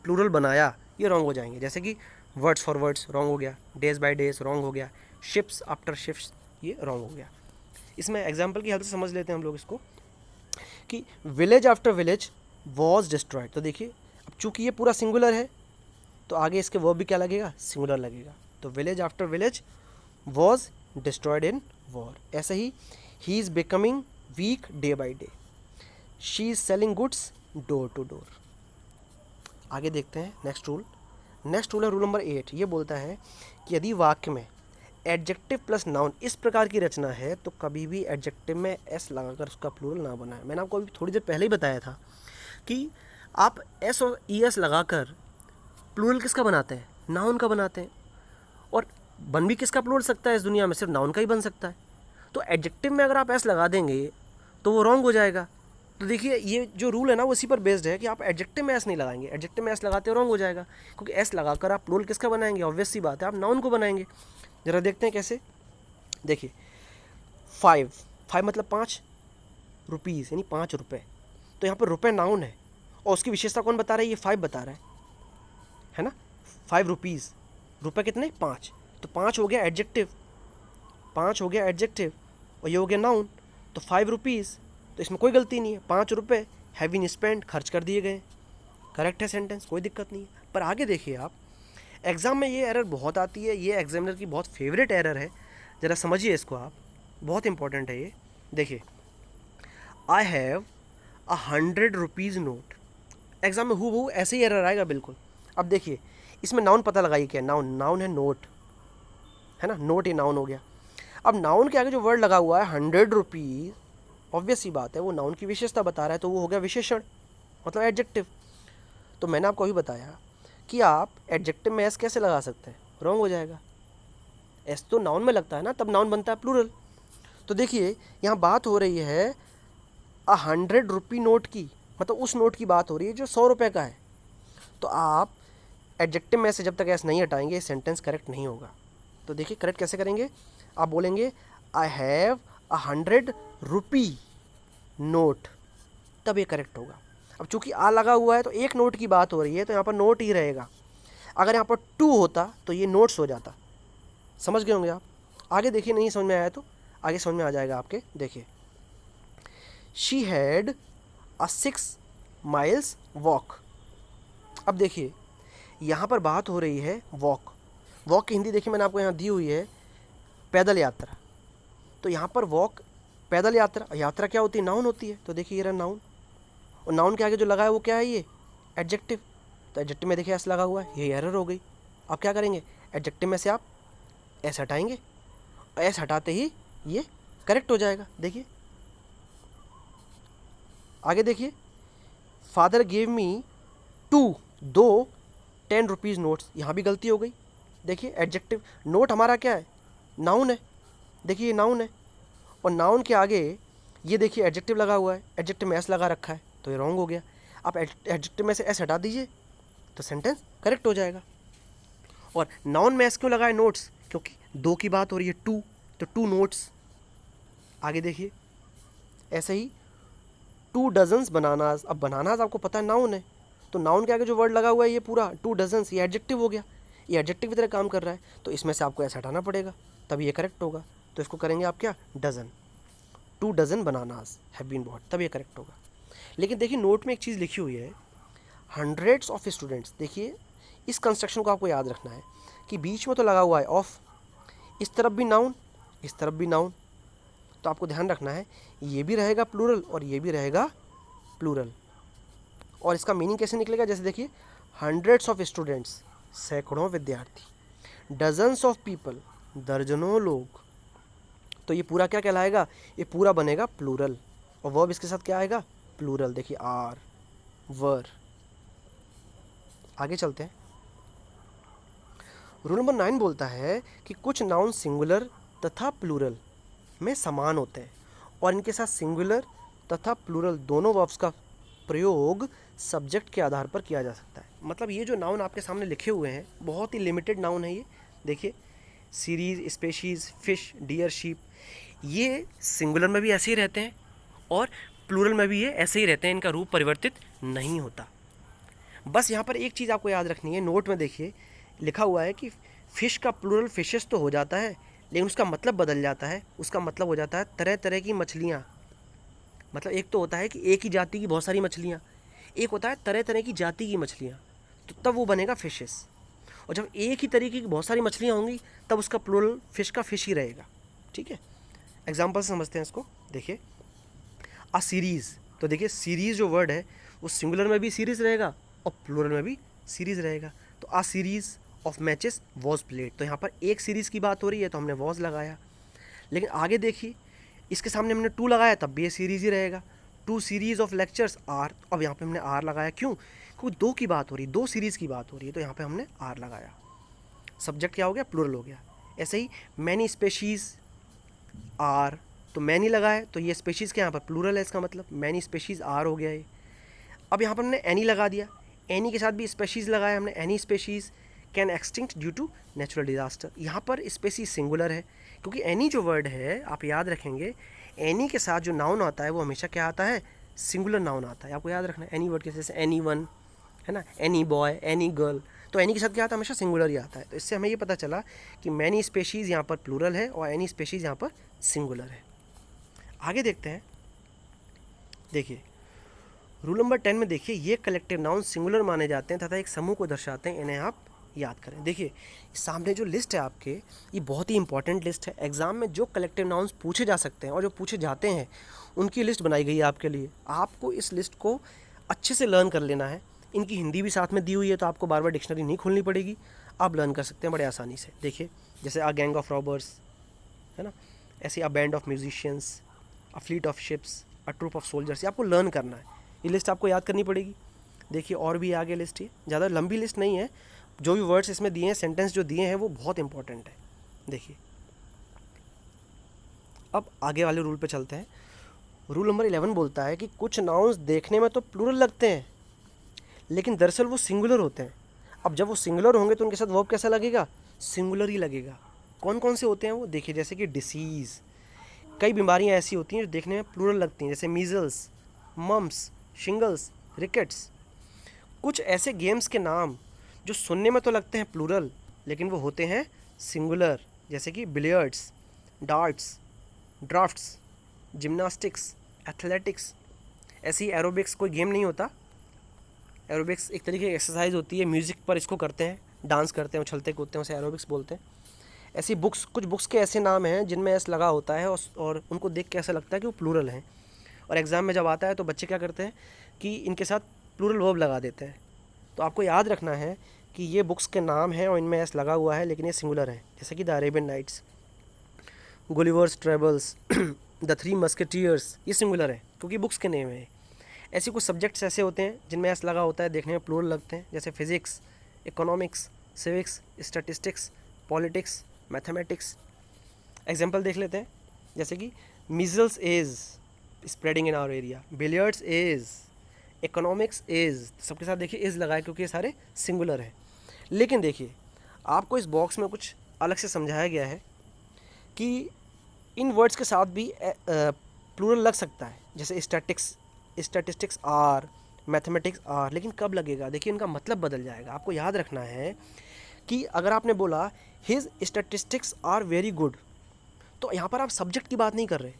प्लूरल बनाया, ये रॉन्ग हो जाएंगे। जैसे कि वर्ड्स फॉर वर्ड्स रॉन्ग हो गया, डेज बाय डेज रॉन्ग हो गया, शिप्स आफ्टर शिप्स ये रॉन्ग हो गया। इसमें एग्जाम्पल की हेल्प से समझ लेते हैं हम लोग इसको, कि village after village was destroyed, तो देखिए अब चूंकि ये पूरा सिंगुलर है तो आगे इसके वर्ब भी क्या लगेगा, सिंगुलर लगेगा, तो village after village was destroyed in war. ऐसे ही is becoming weak day by day, she is selling goods door to door. आगे देखते हैं नेक्स्ट रूल, नेक्स्ट रूल है रूल नंबर 8, ये बोलता है कि यदि वाक्य में एडजेक्टिव प्लस नाउन इस प्रकार की रचना है तो कभी भी एडजेक्टिव में एस लगाकर उसका प्लूरल ना बनाए। मैंने आपको अभी थोड़ी देर पहले ही बताया था कि आप एस और ई एस लगाकर प्लूरल किसका बनाते हैं, नाउन का बनाते हैं, और बन भी किसका प्लूरल सकता है इस दुनिया में, सिर्फ नाउन का ही बन सकता है। तो एडजेक्टिव में अगर आप एस लगा देंगे तो वो रॉन्ग हो जाएगा। तो देखिए ये जो रूल है ना वो इसी पर बेस्ड है कि आप एडजेक्टिव में एस नहीं लगाएंगे, एडजेक्टिव में एस लगाते हो रॉन्ग हो जाएगा, क्योंकि एस लगाकर आप प्लूरल किसका बनाएंगे, ऑब्वियस सी बात है आप नाउन को बनाएंगे। ज़रा देखते हैं कैसे, देखिए 5 मतलब 5 रुपीज़ यानी 5 रुपये, तो यहाँ पर रुपये नाउन है और उसकी विशेषता कौन बता रहा है, ये 5 बता रहा है ना, 5 रुपीज़, रुपये कितने 5, तो 5 हो गया एडजेक्टिव, 5 हो गया एडजेक्टिव और ये हो गया नाउन, तो 5 रुपीज़, तो इसमें कोई गलती नहीं है, 5 रुपये हैव बीन स्पेंड, खर्च कर दिए गए, करेक्ट है सेंटेंस, कोई दिक्कत नहीं है। पर आगे देखिए आप, एग्ज़ाम में ये एरर बहुत आती है, ये एग्जामिनर की बहुत फेवरेट एरर है, ज़रा समझिए इसको आप, बहुत इंपॉर्टेंट है ये। देखिए I have 100 rupees note, exam में हूबहू ऐसे ही एरर आएगा बिल्कुल। अब देखिए इसमें नाउन पता लगाइए क्या, नाउन, नाउन है नोट, है ना, नोट ये नाउन हो गया। अब नाउन के आगे जो वर्ड लगा हुआ है 100 रुपीज़, ऑब्वियस सी बात है वो नाउन की विशेषता बता रहा है, तो वो हो गया विशेषण, मतलब एडजेक्टिव। तो मैंने आपको अभी बताया कि आप एडजेक्टिव में एस कैसे लगा सकते हैं, रॉन्ग हो जाएगा, एस तो नाउन में लगता है ना, तब नाउन बनता है प्लूरल। तो देखिए यहाँ बात हो रही है 100 रुपी नोट की, मतलब उस नोट की बात हो रही है जो 100 रुपये का है। तो आप एडजेक्टिव में से जब तक एस नहीं हटाएंगे सेंटेंस करेक्ट नहीं होगा। तो देखिए करेक्ट कैसे करेंगे, आप बोलेंगे आई हैव 100 रुपी नोट, तब ये करेक्ट होगा। अब चूंकि आ लगा हुआ है तो एक नोट की बात हो रही है तो यहाँ पर नोट ही रहेगा। अगर यहाँ पर टू होता तो ये नोट्स हो जाता। समझ गए होंगे आप। आगे देखिए, नहीं समझ में आया तो आगे समझ में आ जाएगा आपके। देखिए she had a 6 miles walk. अब देखिए यहाँ पर बात हो रही है वॉक। वॉक की हिंदी देखिए मैंने आपको यहाँ दी हुई है पैदल यात्रा। तो यहाँ पर वॉक पैदल यात्रा, यात्रा क्या होती है, नाउन होती है। तो देखिए ये रहा नाउन, और नाउन के आगे जो लगा है वो क्या है, ये एडजेक्टिव। तो एडजेक्टिव में देखिए एस लगा हुआ है, ये एरर हो गई। आप क्या करेंगे, एडजेक्टिव में से आप एस हटाएंगे, और एस हटाते ही ये करेक्ट हो जाएगा। देखिए आगे देखिए, father gave me 2 10 rupees notes, यहाँ भी गलती हो गई। देखिए एडजेक्टिव, नोट हमारा क्या है, नाउन है। देखिए ये नाउन है, और नाउन के आगे ये देखिए एडजेक्टिव लगा हुआ है, एडजेक्टिव में एस लगा रखा है, तो ये रॉन्ग हो गया। आप एडजेक्टिव में से एस हटा दीजिए तो सेंटेंस करेक्ट हो जाएगा। और नाउन में एस क्यों लगाए, नोट्स, क्योंकि 2 की बात हो रही है, 2, तो 2 नोट्स। आगे देखिए ऐसे ही 2 डजन्स बनानाज। अब बनानाज आपको पता है नाउन है, तो नाउन के आगे जो वर्ड लगा हुआ है ये पूरा 2 डजन्स, ये एडजेक्टिव हो गया। ये एडजेक्टिव की तरह काम कर रहा है, तो इसमें से आपको ऐसा हटाना पड़ेगा तब ये करेक्ट होगा। तो इसको करेंगे आप क्या, dozen. 2 dozen bananas have been bought, तब ये करेक्ट होगा। लेकिन देखिए नोट में एक चीज़ लिखी हुई है, हंड्रेड्स ऑफ स्टूडेंट्स। देखिए इस कंस्ट्रक्शन को आपको याद रखना है कि बीच में तो लगा हुआ है ऑफ, इस तरफ भी नाउन, इस तरफ भी नाउन। तो आपको ध्यान रखना है ये भी रहेगा प्लूरल और ये भी रहेगा प्लूरल। और इसका मीनिंग कैसे निकलेगा, जैसे देखिए हंड्रेड्स ऑफ स्टूडेंट्स, सैकड़ों विद्यार्थी, डजन्स ऑफ पीपल, दर्जनों लोग। तो ये पूरा क्या कहलाएगा, ये पूरा बनेगा प्लूरल, और वर्ब इसके साथ क्या आएगा, प्लूरल। देखिए आर, वर। आगे चलते हैं। रूल नंबर 9 बोलता है कि कुछ नाउन सिंगुलर तथा प्लूरल में समान होते हैं, और इनके साथ सिंगुलर तथा प्लूरल दोनों वर्ब्स का प्रयोग सब्जेक्ट के आधार पर किया जा सकता है। मतलब ये जो नाउन आपके सामने लिखे हुए हैं बहुत ही लिमिटेड नाउन है ये। देखिए series, species, fish, deer, sheep, ये सिंगुलर में भी ऐसे ही रहते हैं और प्लूरल में भी ये ऐसे ही रहते हैं, इनका रूप परिवर्तित नहीं होता। बस यहाँ पर एक चीज़ आपको याद रखनी है, नोट में देखिए लिखा हुआ है कि फ़िश का प्लूरल फिशेस तो हो जाता है, लेकिन उसका मतलब बदल जाता है। उसका मतलब हो जाता है तरह तरह की मछलियाँ। मतलब एक तो होता है कि एक ही जाति की बहुत सारी मछलियाँ, एक होता है तरह तरह की जाति की मछलियाँ, तो तब वो बनेगा फिशेस। और जब एक ही तरीके की बहुत सारी मछलियाँ होंगी तब उसका प्लूरल फिश का फिश ही रहेगा। ठीक है, एग्जाम्पल से समझते हैं इसको। देखिए अ सीरीज़, तो देखिए सीरीज़ जो वर्ड है वो सिंगुलर में भी सीरीज़ रहेगा और प्लूरल में भी सीरीज़ रहेगा। तो अ series of matches was played, तो यहाँ पर एक सीरीज़ की बात हो रही है तो हमने वॉज लगाया। लेकिन आगे देखिए इसके सामने हमने 2 लगाया तब भी ये सीरीज़ ही रहेगा। 2 सीरीज़ ऑफ लेक्चर्स आर, अब यहाँ पे हमने आर लगाया, क्यों, क्योंकि 2 की बात हो रही है, 2 सीरीज़ की बात हो रही है, तो यहाँ पे हमने आर लगाया। सब्जेक्ट क्या हो गया, प्लूरल हो गया। ऐसे ही मैनी स्पेशीज़ आर, तो मैनी लगा है तो ये स्पेशीज़ क्या यहाँ पर प्लूरल है, इसका मतलब मैनी स्पेशीज़ आर हो गया ये। अब यहाँ पर हमने एनी लगा दिया, एनी के साथ भी स्पेशीज़ लगाया हमने, any species can extinct due to natural disaster. यहाँ पर स्पेशीज़ सिंगुलर है, क्योंकि एनी जो वर्ड है आप याद रखेंगे, एनी के साथ जो नाउन आता है वो हमेशा क्या आता है, सिंगुलर नाउन आता है। आपको याद रखना है एनी वर्ड के जैसे एनी वन है ना, एनी बॉय, एनी गर्ल, तो एनी के साथ क्या आता है, हमेशा सिंगुलर ही आता है। तो इससे हमें ये पता चला कि मैनी स्पेशीज़ यहाँ पर प्लूरल है और एनी स्पेशीज़ यहाँ पर सिंगुलर है। आगे देखते हैं। देखिए रूल नंबर 10 में देखिए ये कलेक्टिव नाउन सिंगुलर माने जाते हैं तथा एक समूह को दर्शाते हैं, इन्हें आप याद करें। देखिए सामने जो लिस्ट है आपके, ये बहुत ही इंपॉर्टेंट लिस्ट है। एग्जाम में जो कलेक्टिव नाउन्स पूछे जा सकते हैं और जो पूछे जाते हैं उनकी लिस्ट बनाई गई है आपके लिए। आपको इस लिस्ट को अच्छे से लर्न कर लेना है। इनकी हिंदी भी साथ में दी हुई है, तो आपको बार बार डिक्शनरी नहीं खोलनी पड़ेगी, आप लर्न कर सकते हैं बड़े आसानी से। देखिए जैसे अ गैंग ऑफ रॉबर्स है ना, ऐसे a band of musicians, a fleet of ships, a troop of soldiers, ये आपको लर्न करना है, ये लिस्ट आपको याद करनी पड़ेगी। देखिए और भी आगे लिस्ट है, ज़्यादा लंबी लिस्ट नहीं है, जो भी वर्ड्स इसमें दिए हैं, सेंटेंस जो दिए हैं वो बहुत इंपॉर्टेंट है। देखिए, अब आगे वाले रूल पे चलते हैं। रूल नंबर 11 बोलता है कि कुछ नाउन्स देखने में तो प्लूरल लगते हैं लेकिन दरअसल वो सिंगुलर होते हैं। अब जब वो सिंगुलर होंगे तो उनके साथ वर्ब कैसा लगेगा? सिंगुलर ही लगेगा। कौन कौन से होते हैं वो? देखिए, जैसे कि डिसीज़, कई बीमारियां ऐसी होती हैं जो देखने में प्लूरल लगती हैं, जैसे मीजल्स, मम्स, शिंगल्स, रिकेट्स। कुछ ऐसे गेम्स के नाम जो सुनने में तो लगते हैं प्लूरल लेकिन वो होते हैं सिंगुलर, जैसे कि billiards, darts, drafts, gymnastics, athletics. ऐसे ही एरोबिक्स कोई गेम नहीं होता, एरोबिक्स एक तरीके की एक्सरसाइज होती है, म्यूज़िक पर इसको करते हैं, डांस करते हैं, उछलते कूदते हैं, उसे एरोबिक्स बोलते हैं। ऐसी बुक्स, कुछ बुक्स के ऐसे नाम हैं जिनमें एस लगा होता है और उनको देख के ऐसा लगता है कि वो प्लूरल हैं, और एग्ज़ाम में जब आता है तो बच्चे क्या करते हैं कि इनके साथ प्लूरल वर्ब लगा देते हैं। तो आपको याद रखना है कि ये बुक्स के नाम हैं और इनमें एस लगा हुआ है लेकिन ये सिंगुलर है, जैसे कि the Arabian Nights, Gulliver's Travels, the Three Musketeers, ये सिंगुलर है क्योंकि बुक्स के नेम है। ऐसे कुछ सब्जेक्ट्स ऐसे होते हैं जिनमें एस लगा होता है, देखने में प्लूरल लगते हैं, जैसे physics, economics, civics, statistics, politics, mathematics. Example देख लेते हैं, जैसे कि measles is spreading in our area, billiards is, economics is, सबके साथ देखिए इज़ लगाए क्योंकि ये सारे सिंगुलर हैं। लेकिन देखिए, आपको इस बॉक्स में कुछ अलग से समझाया गया है कि इन वर्ड्स के साथ भी प्लूरल लग सकता है, जैसे स्टैटिस्टिक्स आर, मैथमेटिक्स आर, लेकिन कब लगेगा? देखिए, इनका मतलब बदल जाएगा। आपको याद रखना है कि अगर आपने बोला his statistics are very good, तो यहाँ पर आप सब्जेक्ट की बात नहीं कर रहे,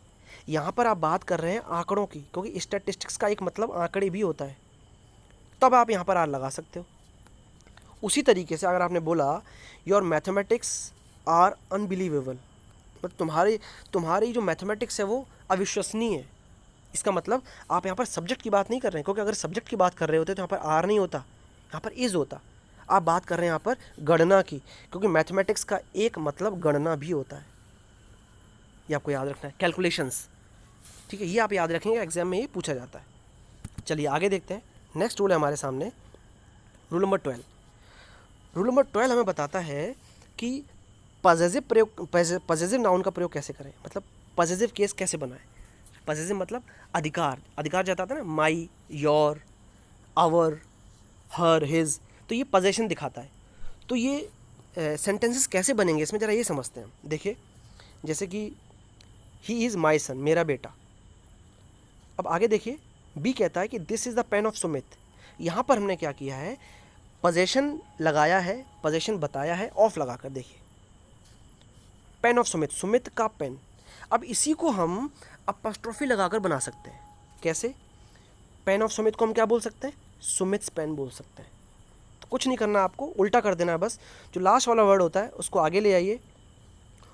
यहाँ पर आप बात कर रहे हैं आंकड़ों की, क्योंकि स्टैटिस्टिक्स का एक मतलब आंकड़े भी होता है, तब आप यहाँ पर आर लगा सकते हो। उसी तरीके से अगर आपने बोला your mathematics are unbelievable, but तुम्हारी जो मैथमेटिक्स है वो अविश्वसनीय है, इसका मतलब आप यहाँ पर सब्जेक्ट की बात नहीं कर रहे हैं, क्योंकि अगर सब्जेक्ट की बात कर रहे होते तो यहाँ पर आर नहीं होता, यहाँ पर इज़ होता। आप बात कर रहे हैं यहाँ पर गणना की, क्योंकि मैथमेटिक्स का एक मतलब गणना भी होता है, ये आपको याद रखना है, कैलकुलेशंस। ठीक है, ये आप याद रखेंगे, एग्जाम में ये पूछा जाता है। चलिए आगे देखते हैं। नेक्स्ट रूल है हमारे सामने, रूल नंबर 12। रूल नंबर 12 हमें बताता है कि पजेसिव नाउन का प्रयोग कैसे करें, मतलब पजेसिव केस कैसे बनाएं। पजेसिव मतलब अधिकार जताता है ना, माई, योर, आवर, हर, हिज, तो ये पजेशन दिखाता है। तो ये सेंटेंसेस कैसे बनेंगे इसमें, ज़रा ये समझते हैं। देखिए, जैसे कि ही इज़ माई सन, मेरा बेटा। अब आगे देखिए, बी कहता है कि this is the pain of Sumit. यहाँ पर हमने क्या किया है, पजेशन लगाया है, पजेशन बताया है, ऑफ लगा कर। देखिए, पेन ऑफ सुमित, सुमित का पेन। अब इसी को हम अपॉस्ट्रोफी लगाकर बना सकते हैं। कैसे? पेन ऑफ सुमित को हम क्या बोल सकते हैं? सुमित्स पेन बोल सकते हैं। तो कुछ नहीं करना, आपको उल्टा कर देना है बस। जो लास्ट वाला वर्ड होता है उसको आगे ले आइए,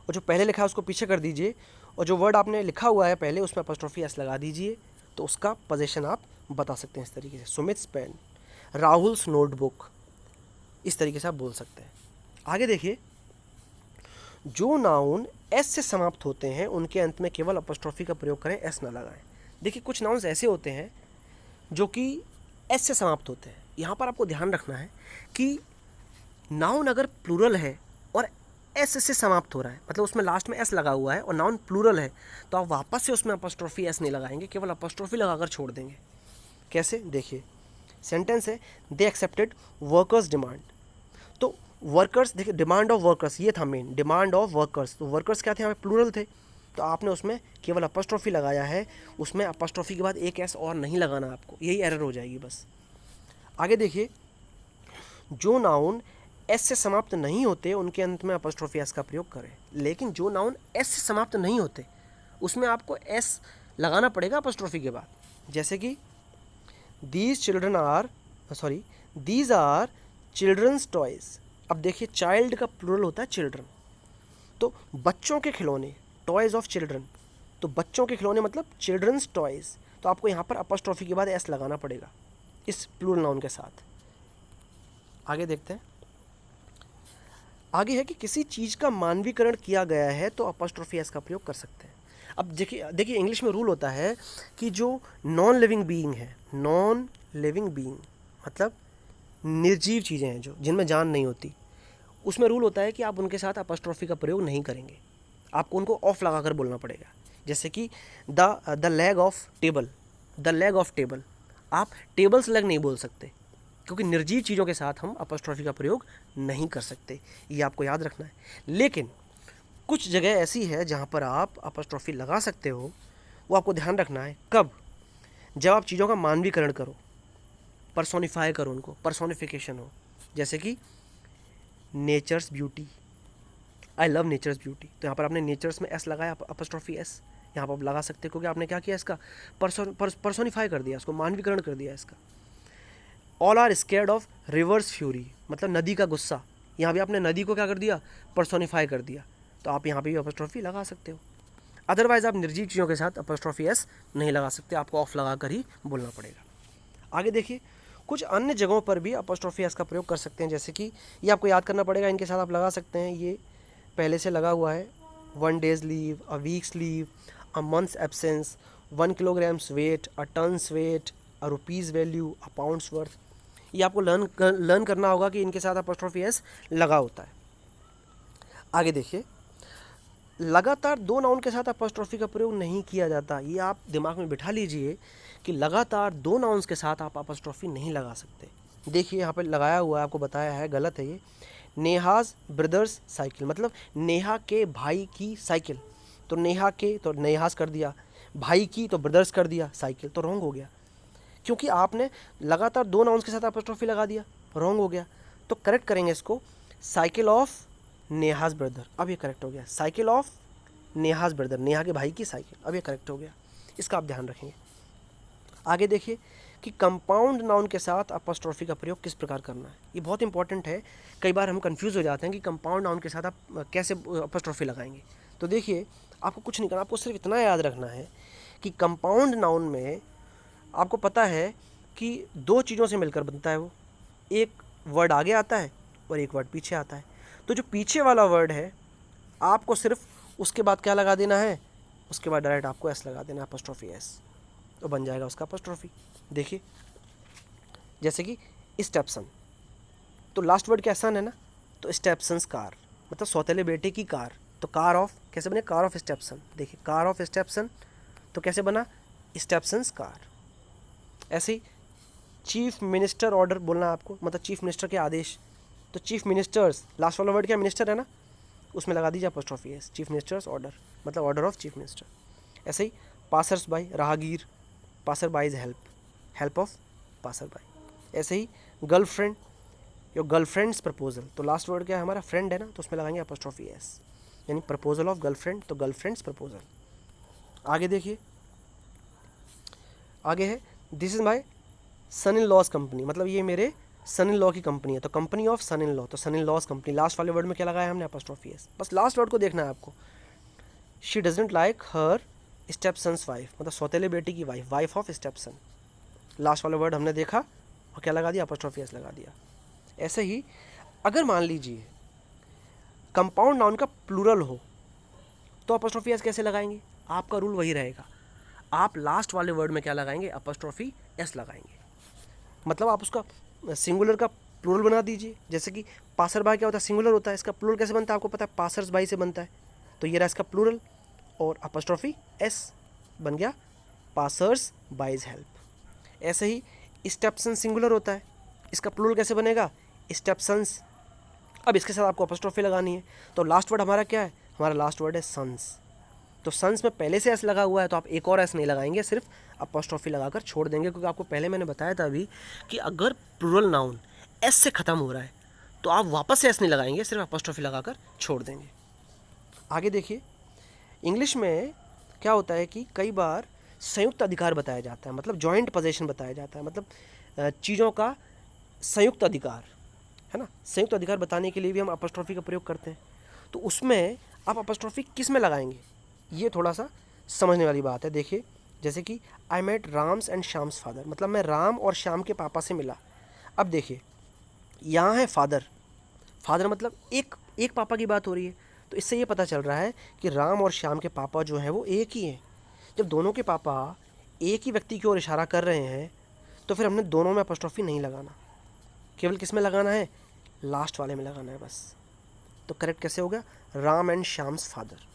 और जो पहले लिखा है उसको पीछे कर दीजिए, और जो वर्ड आपने लिखा हुआ है पहले उसमें अपॉस्ट्रोफी एस लगा दीजिए, तो उसका पोजीशन आप बता सकते हैं इस तरीके से, सुमित्स पेन, राहुल्स नोटबुक, इस तरीके से आप बोल सकते हैं। आगे देखिए, जो नाउन एस से समाप्त होते हैं उनके अंत में केवल अपॉस्ट्रोफी का प्रयोग करें, एस ना लगाएं। देखिए, कुछ नाउन्स ऐसे होते हैं जो कि एस से समाप्त होते हैं। यहाँ पर आपको ध्यान रखना है कि नाउन अगर प्लूरल है और एस से समाप्त हो रहा है, मतलब उसमें लास्ट में एस लगा हुआ है और नाउन प्लूरल है, तो आप वापस से उसमें अपॉस्ट्रोफी एस नहीं लगाएंगे, केवल अपॉस्ट्रोफी लगाकर छोड़ देंगे। कैसे? देखिए, सेंटेंस है दे एक्सेप्टेड वर्कर्स डिमांड। तो वर्कर्स, देखिए, डिमांड ऑफ वर्कर्स ये था मेन, डिमांड ऑफ वर्कर्स। तो वर्कर्स क्या थे? यहाँ पे प्लूरल थे, तो आपने उसमें केवल अपॉस्ट्रोफी लगाया है, उसमें अपॉस्ट्रोफी के बाद एक एस और नहीं लगाना आपको, यही एरर हो जाएगी बस। आगे देखिए, जो नाउन एस से समाप्त नहीं होते उनके अंत में अपॉस्ट्रोफी एस का प्रयोग करें, लेकिन जो नाउन एस से समाप्त नहीं होते उसमें आपको एस लगाना पड़ेगा अपॉस्ट्रोफी के बाद। जैसे कि दीज आर चिल्ड्रंस टॉयज़। अब देखिए, चाइल्ड का प्लूरल होता है चिल्ड्रन, तो बच्चों के खिलौने, टॉयज़ ऑफ चिल्ड्रन, तो बच्चों के खिलौने मतलब चिल्ड्रंस टॉयज़, तो आपको यहाँ पर अपॉस्ट्रोफी के बाद एस लगाना पड़ेगा इस प्लूरल नाउन के साथ। आगे देखते हैं। आगे है कि किसी चीज़ का मानवीकरण किया गया है तो अपॉस्ट्रोफी एस का प्रयोग कर सकते हैं। अब देखिए इंग्लिश में रूल होता है कि जो नॉन लिविंग बीइंग है, नॉन लिविंग बीइंग मतलब निर्जीव चीज़ें हैं जो जिनमें जान नहीं होती, उसमें रूल होता है कि आप उनके साथ अपॉस्ट्रोफी का प्रयोग नहीं करेंगे, आपको उनको ऑफ लगाकर बोलना पड़ेगा। जैसे कि the leg of table, the leg of table, आप टेबल्स लेग नहीं बोल सकते, क्योंकि निर्जीव चीज़ों के साथ हम अपॉस्ट्रोफी का प्रयोग नहीं कर सकते, ये आपको याद रखना है। लेकिन कुछ जगह ऐसी है जहाँ पर आप अपॉस्ट्रोफी लगा सकते हो, वो आपको ध्यान रखना है। कब? जब आप चीज़ों का मानवीकरण करो, पर्सोनिफाई करो उनको, पर्सोनिफिकेशन हो। जैसे कि nature's beauty, I love nature's beauty, तो यहाँ पर आपने नेचर्स में एस लगाया, अपॉस्ट्रोफी एस यहाँ पर आप लगा सकते हो, क्योंकि आपने क्या किया, इसका पर्सोनिफाई कर दिया, इसको मानवीकरण कर दिया इसका। All are scared of river's fury, मतलब नदी का गुस्सा, यहाँ भी आपने नदी को क्या कर दिया, पर्सोनिफाई कर दिया, तो आप यहाँ पे भी अपॉस्ट्रोफी लगा सकते हो। अदरवाइज आप निर्जीव चीज़ों के साथ अपॉस्ट्रोफी एस नहीं लगा सकते, आपको ऑफ लगा कर ही बोलना पड़ेगा। आगे देखिए, कुछ अन्य जगहों पर भी अपॉस्ट्रोफी एस का प्रयोग कर सकते हैं, जैसे कि ये आपको याद करना पड़ेगा, इनके साथ आप लगा सकते हैं, ये पहले से लगा हुआ है, 1 days leave, a weeks leave, a months absence, 1 kilograms wait, a turns wait, a rupees value, a pounds worth. ये आपको लर्न करना होगा कि इनके साथ अपॉस्ट्रोफी एस लगा होता है। आगे देखिए, लगातार 2 नाउन के साथ अपॉस्ट्रोफी का प्रयोग नहीं किया जाता, ये आप दिमाग में बिठा लीजिए कि लगातार 2 नाउन्स के साथ आप अपॉस्ट्रोफी नहीं लगा सकते। देखिए यहाँ पे लगाया हुआ है, आपको बताया है, गलत है ये। नेहाज ब्रदर्स साइकिल, मतलब नेहा के भाई की साइकिल, तो नेहा के तो नेहाज कर दिया, भाई की तो ब्रदर्स कर दिया, साइकिल तो रॉन्ग हो गया, क्योंकि आपने लगातार 2 नाउन्स के साथ अपॉस्ट्रोफी लगा दिया, रॉन्ग हो गया। तो करेक्ट करेंगे इसको, साइकिल ऑफ नेहाज ब्रदर, अब ये करेक्ट हो गया, cycle of Neha's brother, Neha के भाई की साइकिल, अब ये करेक्ट हो गया, इसका आप ध्यान रखेंगे। आगे देखिए कि कंपाउंड नाउन के साथ अपॉस्ट्रोफी का प्रयोग किस प्रकार करना है, ये बहुत इंपॉर्टेंट है। कई बार हम कंफ्यूज हो जाते हैं कि कंपाउंड नाउन के साथ आप कैसे अपॉस्ट्रोफी लगाएंगे। तो देखिए, आपको कुछ नहीं करना, आपको सिर्फ इतना याद रखना है कि कंपाउंड नाउन में आपको पता है कि 2 चीज़ों से मिलकर बनता है वो, एक वर्ड आगे आता है और एक वर्ड पीछे आता है। तो जो पीछे वाला वर्ड है, आपको सिर्फ उसके बाद क्या लगा देना है, उसके बाद डायरेक्ट आपको एस लगा देना है, अपॉस्ट्रोफी एस, तो बन जाएगा उसका अपॉस्ट्रोफी। देखिए, जैसे कि स्टेप्सन, तो लास्ट वर्ड क्या सन है ना, तो स्टेप्सन्स कार, मतलब सौतेले बेटे की कार, तो कार ऑफ कैसे बने, कार ऑफ स्टेप्सन। देखिए, कार ऑफ स्टेप्सन तो कैसे बना, स्टेप्सन्स कार। ऐसे ही चीफ मिनिस्टर ऑर्डर बोलना आपको, मतलब चीफ मिनिस्टर के आदेश, तो चीफ मिनिस्टर्स, लास्ट वाला वर्ड क्या, मिनिस्टर है ना, उसमें लगा दीजिए apostrophe S, chief ministers order, मतलब ऑर्डर ऑफ चीफ मिनिस्टर। ऐसे ही पासर्स बाई, राहगीर, passer by is help, help of passer by. ऐसे ही गर्लफ्रेंड, योर गर्लफ्रेंड्स प्रपोजल, तो लास्ट वर्ड क्या है हमारा, फ्रेंड है ना, तो उसमें लगाएंगे अपॉस्ट्रोफी एस, यानी प्रपोजल ऑफ गर्लफ्रेंड, तो गर्लफ्रेंड्स प्रपोजल। आगे देखिए, आगे है this is my son in law's company, मतलब ये मेरे सन इन लॉ की कंपनी है, तो company of son in law, तो son in law's company, last वाले वर्ड में क्या लगाया हमने, अपॉस्ट्रोफी एस। बस लास्ट वर्ड को देखना है आपको। She doesn't like her stepson's wife, मतलब सौतेले बेटी की wife, wife of stepson, last वाला वर्ड हमने देखा और क्या लगा दिया, अपॉस्ट्रोफी एस लगा दिया। ऐसे ही अगर मान लीजिए कंपाउंड नाउन का प्लूरल हो, तो अपॉस्ट्रोफी एस कैसे लगाएंगे, आपका रूल वही रहेगा, आप लास्ट वाले वर्ड में क्या लगाएंगे, अपॉस्ट्रोफी एस लगाएंगे। मतलब आप उसका सिंगुलर का प्लूरल बना दीजिए, जैसे कि पासर बाई क्या होता है, सिंगुलर होता है, इसका प्लूरल कैसे बनता है आपको पता है, पासर्स बाई से बनता है, तो ये रहा इसका प्लूरल, और अपॉस्ट्रोफी एस बन गया पासर्स बाइज हेल्प। ऐसे ही स्टेप्सन सिंगुलर होता है, इसका प्लूरल कैसे बनेगा, स्टेप्सन्स। अब इसके साथ आपको अपॉस्ट्रोफी लगानी है, तो लास्ट वर्ड हमारा क्या है, हमारा लास्ट वर्ड है सन्स, तो सन्स में पहले से एस लगा हुआ है, तो आप एक और एस नहीं लगाएंगे, सिर्फ अपॉस्ट्रोफी लगाकर छोड़ देंगे, क्योंकि आपको पहले मैंने बताया था अभी कि अगर प्लूरल नाउन एस से ख़त्म हो रहा है तो आप वापस से एस नहीं लगाएंगे, सिर्फ अपॉस्ट्रोफी लगाकर छोड़ देंगे। आगे देखिए, इंग्लिश में क्या होता है कि कई बार संयुक्त अधिकार बताया जाता है, मतलब जॉइंट पोजेशन बताया जाता है, मतलब चीज़ों का संयुक्त अधिकार है ना, संयुक्त अधिकार बताने के लिए भी हम अपॉस्ट्रोफी का प्रयोग करते हैं। तो उसमें आप अपॉस्ट्रोफी किस में लगाएंगे, ये थोड़ा सा समझने वाली बात है। देखिए, जैसे कि I met Ram's and Shyam's father, मतलब मैं राम और श्याम के पापा से मिला। अब देखिए, यहाँ है फादर, फादर मतलब एक पापा की बात हो रही है, तो इससे ये पता चल रहा है कि राम और श्याम के पापा जो हैं वो एक ही हैं। जब दोनों के पापा एक ही व्यक्ति की ओर इशारा कर रहे हैं, तो फिर हमने दोनों में अपॉस्ट्रोफी नहीं लगाना, केवल किस में लगाना है, लास्ट वाले में लगाना है बस। तो करेक्ट कैसे हो गया, राम एंड श्याम्स फादर।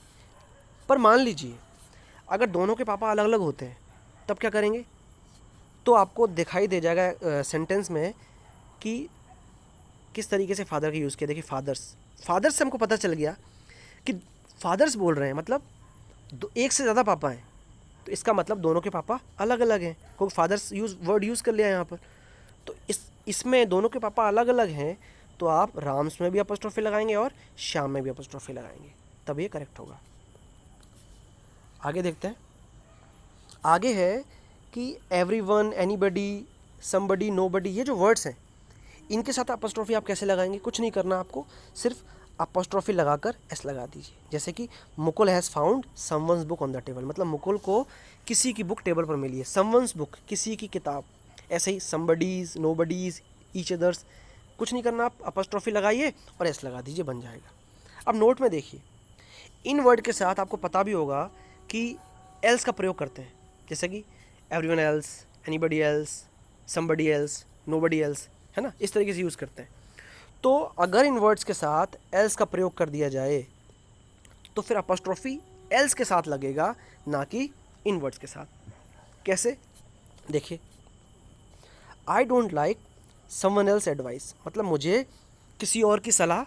पर मान लीजिए अगर दोनों के पापा अलग अलग होते हैं तब क्या करेंगे, तो आपको दिखाई दे जाएगा सेंटेंस में कि किस तरीके से फादर का यूज़ किया। देखिए फादर्स से हमको पता चल गया कि फादर्स बोल रहे हैं, मतलब एक से ज़्यादा पापा हैं, तो इसका मतलब दोनों के पापा अलग अलग हैं, क्योंकि फादर्स वर्ड यूज़ कर लिया यहाँ पर। तो इसमें दोनों के पापा अलग अलग हैं, तो आप राम्स में भी अपॉस्ट्रोफी लगाएंगे और श्याम में भी अपॉस्ट्रोफी लगाएंगे, तब ये करेक्ट होगा। आगे देखते हैं। आगे है कि एवरीवन, एनीबडी, समबडी, नोबडी, ये जो वर्ड्स हैं इनके साथ अपॉस्ट्रोफी आप कैसे लगाएंगे, कुछ नहीं करना आपको, सिर्फ अपॉस्ट्रोफी लगाकर एस लगा दीजिए। जैसे कि Mukul has found someone's book on the table, मतलब मुकुल को किसी की बुक टेबल पर मिली है। समवंस बुक, किसी की किताब। ऐसे ही समबडीज़, नोबडीज़, ईच अदर्स, कुछ नहीं करना, आप अपॉस्ट्रोफी लगाइए और एस लगा दीजिए, बन जाएगा। अब नोट में देखिए, इन वर्ड के साथ आपको पता भी होगा कि एल्स का प्रयोग करते हैं, जैसे कि everyone else, anybody else, somebody else, nobody else, है ना, इस तरीके से यूज़ करते हैं। तो अगर इन वर्ड्स के साथ एल्स का प्रयोग कर दिया जाए तो फिर अपॉस्ट्रोफी एल्स के साथ लगेगा, ना कि इन वर्ड्स के साथ। कैसे, देखिए, I don't like someone else advice, मतलब मुझे किसी और की सलाह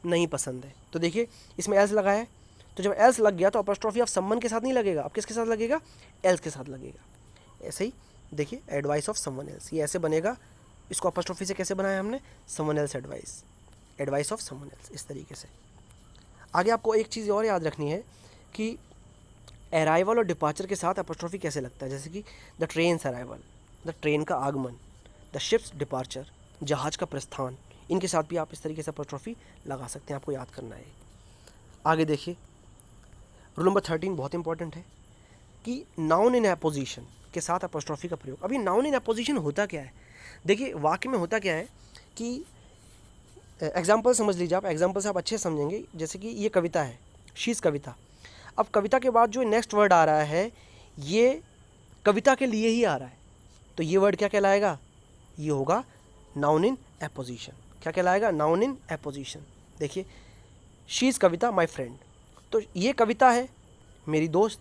नहीं पसंद है। तो देखिए इसमें एल्स लगा है, तो जब एल्स लग गया तो अपॉस्ट्रोफी ऑफ समवन के साथ नहीं लगेगा, अब किसके साथ लगेगा, एल्स के साथ लगेगा। ऐसे ही देखिए, एडवाइस ऑफ समवन एल्स, ये ऐसे बनेगा। इसको अपॉस्ट्रोफी से कैसे बनाया हमने, someone else advice, advice of someone else, इस तरीके से। आगे आपको एक चीज़ और याद रखनी है कि अराइवल और डिपार्चर के साथ अपॉस्ट्रोफी कैसे लगता है। जैसे कि the trains arrival, the train का आगमन, द शिप्स डिपार्चर, जहाज का प्रस्थान, इनके साथ भी आप इस तरीके से अपॉस्ट्रोफी लगा सकते हैं, आपको याद करना है। आगे देखिए, रूल नंबर 13 बहुत इंपॉर्टेंट है कि नाउन इन अपोजिशन के साथ अपॉस्ट्रोफी का प्रयोग। अभी नाउन इन अपोजिशन होता क्या है, देखिए वाक्य में होता क्या है कि एग्जाम्पल समझ लीजिए आप, एग्जाम्पल से आप अच्छे समझेंगे। जैसे कि ये कविता है, शीज कविता। अब कविता के बाद जो नेक्स्ट वर्ड आ रहा है ये कविता के लिए ही आ रहा है, तो ये वर्ड क्या कहलाएगा, ये होगा नाउन इन अपोजिशन। क्या कहलाएगा, नाउन इन अपोजिशन। देखिए, शीज कविता माय फ्रेंड, तो ये कविता है मेरी दोस्त,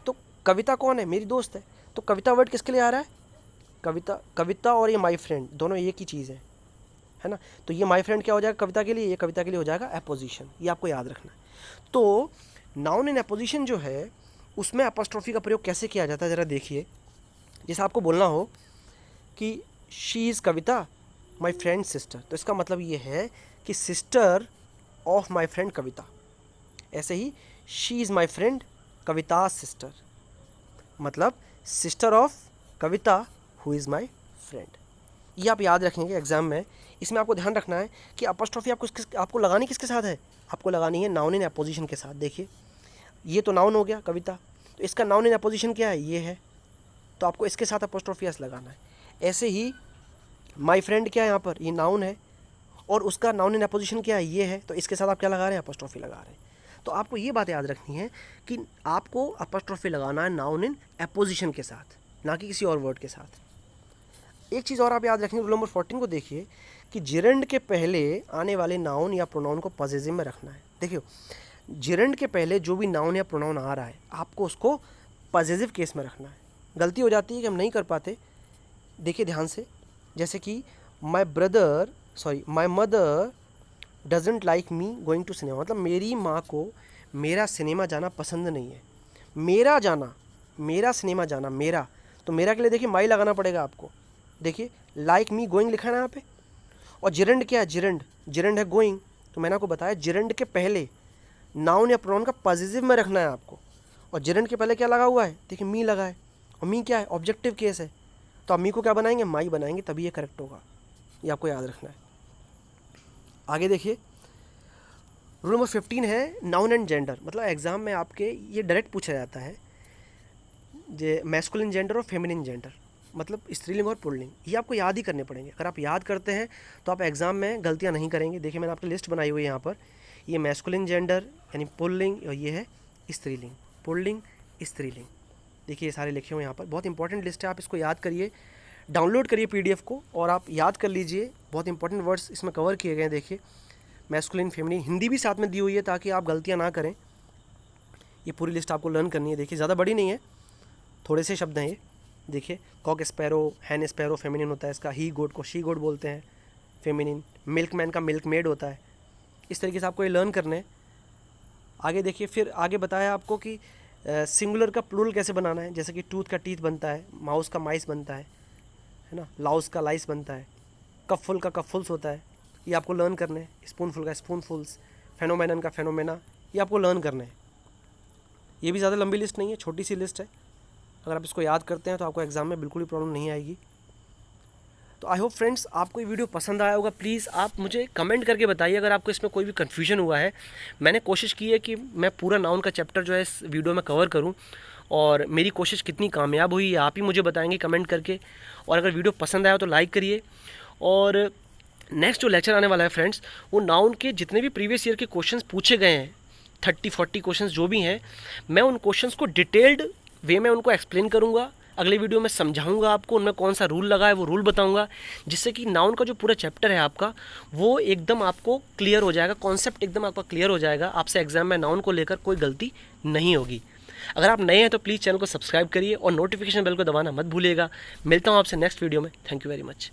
तो कविता कौन है, मेरी दोस्त है, तो कविता वर्ड किसके लिए आ रहा है, कविता और ये माय फ्रेंड दोनों एक ही चीज़ है ना। तो ये माय फ्रेंड क्या हो जाएगा कविता के लिए, ये कविता के लिए हो जाएगा अपोजिशन, ये आपको याद रखना है। तो नाउन इन अपोजिशन जो है उसमें अपॉस्ट्रोफी का प्रयोग कैसे किया जाता है, ज़रा देखिए। जैसे आपको बोलना हो कि she is Kavita my friend sister, तो इसका मतलब ये है कि sister of my friend Kavita. ऐसे ही she is my friend Kavita sister, मतलब sister of Kavita who is my friend. ये आप याद रखेंगे एग्जाम में। इसमें आपको ध्यान रखना है कि अपॉस्ट्रोफी आपको लगानी किसके साथ है, आपको लगानी है नाउन इन अपोजिशन के साथ। देखिए ये तो नाउन हो गया कविता, तो इसका नाउन इन अपोजिशन क्या है, ये है, तो आपको इसके साथ अपॉस्ट्रोफी एस लगाना है। ऐसे ही माय फ्रेंड क्या है यहाँ पर, ये नाउन है, और उसका नाउन इन अपोजिशन क्या है, ये है, तो इसके साथ आप क्या लगा रहे हैं, अपॉस्ट्रोफी लगा रहे हैं। तो आपको ये बात याद रखनी है कि आपको अपॉस्ट्रोफी लगाना है नाउन इन अपोजिशन के साथ, ना कि किसी और वर्ड के साथ। एक चीज़ और आप याद रखेंगे, रूल नंबर 14 को देखिए कि जिरंड के पहले आने वाले नाउन या प्रोनाउन को पॉजिटिव में रखना है। देखिए जिरंड के पहले जो भी नाउन या प्रोनाउन आ रहा है आपको उसको पॉजिटिव केस में रखना है। गलती हो जाती है कि हम नहीं कर पाते, देखिए ध्यान से। जैसे कि my mother doesn't like me going to cinema, मतलब मेरी माँ को मेरा सिनेमा जाना पसंद नहीं है। मेरा सिनेमा जाना, मेरा, तो मेरा के लिए देखिए माई लगाना पड़ेगा आपको। देखिए लाइक मी गोइंग लिखा है ना यहाँ पे, और जिरंड क्या है, जिरंड है गोइंग, तो मैंने आपको बताया जिरंड के पहले नाउन या प्रोनाउन का पॉजिटिव में रखना है आपको। और जिरंड के पहले क्या लगा हुआ है, देखिए मी लगा है, और मी क्या है, ऑब्जेक्टिव केस है, तो आप मी को क्या बनाएंगे, माई बनाएंगे, तभी ये करेक्ट होगा, ये आपको याद रखना है। आगे देखिए, रूल नंबर 15 है नाउन एंड जेंडर, मतलब एग्जाम में आपके ये डायरेक्ट पूछा जाता है, जे मैस्कुलिन जेंडर और फेमिनिन जेंडर, मतलब स्त्रीलिंग और पुल्लिंग, ये आपको याद ही करने पड़ेंगे। अगर आप याद करते हैं तो आप एग्जाम में गलतियां नहीं करेंगे। देखिए मैंने आपकी लिस्ट बनाई हुई है यहाँ पर, ये मैस्कुलिन जेंडर यानी पुल्लिंग, और ये है स्त्रीलिंग, पुल्लिंग स्त्रीलिंग, देखिए ये सारे लिखे हुए यहाँ पर। बहुत इंपॉर्टेंट लिस्ट है, आप इसको याद करिए, डाउनलोड करिए PDF को और आप याद कर लीजिए। बहुत इंपॉर्टेंट वर्ड्स इसमें कवर किए गए हैं। देखिए मैस्कुलिन फेमिनिन, हिंदी भी साथ में दी हुई है ताकि आप गलतियाँ ना करें। ये पूरी लिस्ट आपको लर्न करनी है। देखिए ज़्यादा बड़ी नहीं है, थोड़े से शब्द हैं ये। देखिए कॉक स्पैरो, हैन स्पैरो फेमिनिन होता है इसका, ही गोट को शी गोट बोलते हैं फेमिनिन, मिल्कमैन का मिल्क मेड होता है। इस तरीके से आपको ये लर्न करने हैं। आगे देखिए, फिर आगे बताया आपको कि सिंगुलर का प्लूरल कैसे बनाना है, जैसे कि टूथ का टीथ बनता है, माउस का माइस बनता है ना, लाउस का लाइस बनता है, कपफुल का कपफुल्स होता है। ये आपको लर्न करना है। स्पूनफुल का स्पूनफुल्स, फेनोमेनन का फेनोमेना, ये आपको लर्न करना है। ये भी ज़्यादा लंबी लिस्ट नहीं है, छोटी सी लिस्ट है। अगर आप इसको याद करते हैं तो आपको एग्ज़ाम में बिल्कुल भी प्रॉब्लम नहीं आएगी। तो आई होप फ्रेंड्स आपको ये वीडियो पसंद आया होगा। प्लीज़ आप मुझे कमेंट करके बताइए अगर आपको इसमें कोई भी कन्फ्यूजन हुआ है। मैंने कोशिश की है कि मैं पूरा नाउन का चैप्टर जो है इस वीडियो में कवर करूं, और मेरी कोशिश कितनी कामयाब हुई आप ही मुझे बताएंगे कमेंट करके। और अगर वीडियो पसंद आया तो लाइक करिए। और नेक्स्ट जो लेक्चर आने वाला है फ्रेंड्स, वो नाउन के जितने भी प्रीवियस ईयर के क्वेश्चंस पूछे गए हैं, 30-40 क्वेश्चंस जो भी हैं, मैं उन क्वेश्चंस को डिटेल्ड वे में उनको एक्सप्लेन करूँगा। अगले वीडियो में समझाऊंगा आपको, उनमें कौन सा रूल लगा है वो रूल बताऊंगा, जिससे कि नाउन का जो पूरा चैप्टर है आपका वो एकदम आपको क्लियर हो जाएगा, कॉन्सेप्ट एकदम आपका क्लियर हो जाएगा। आपसे एग्जाम में नाउन को लेकर कोई गलती नहीं होगी। अगर आप नए हैं तो प्लीज़ चैनल को सब्सक्राइब करिए और नोटिफिकेशन बेल को दबाना मत भूलिएगा। मिलता हूँ आपसे नेक्स्ट वीडियो में। Thank you very much.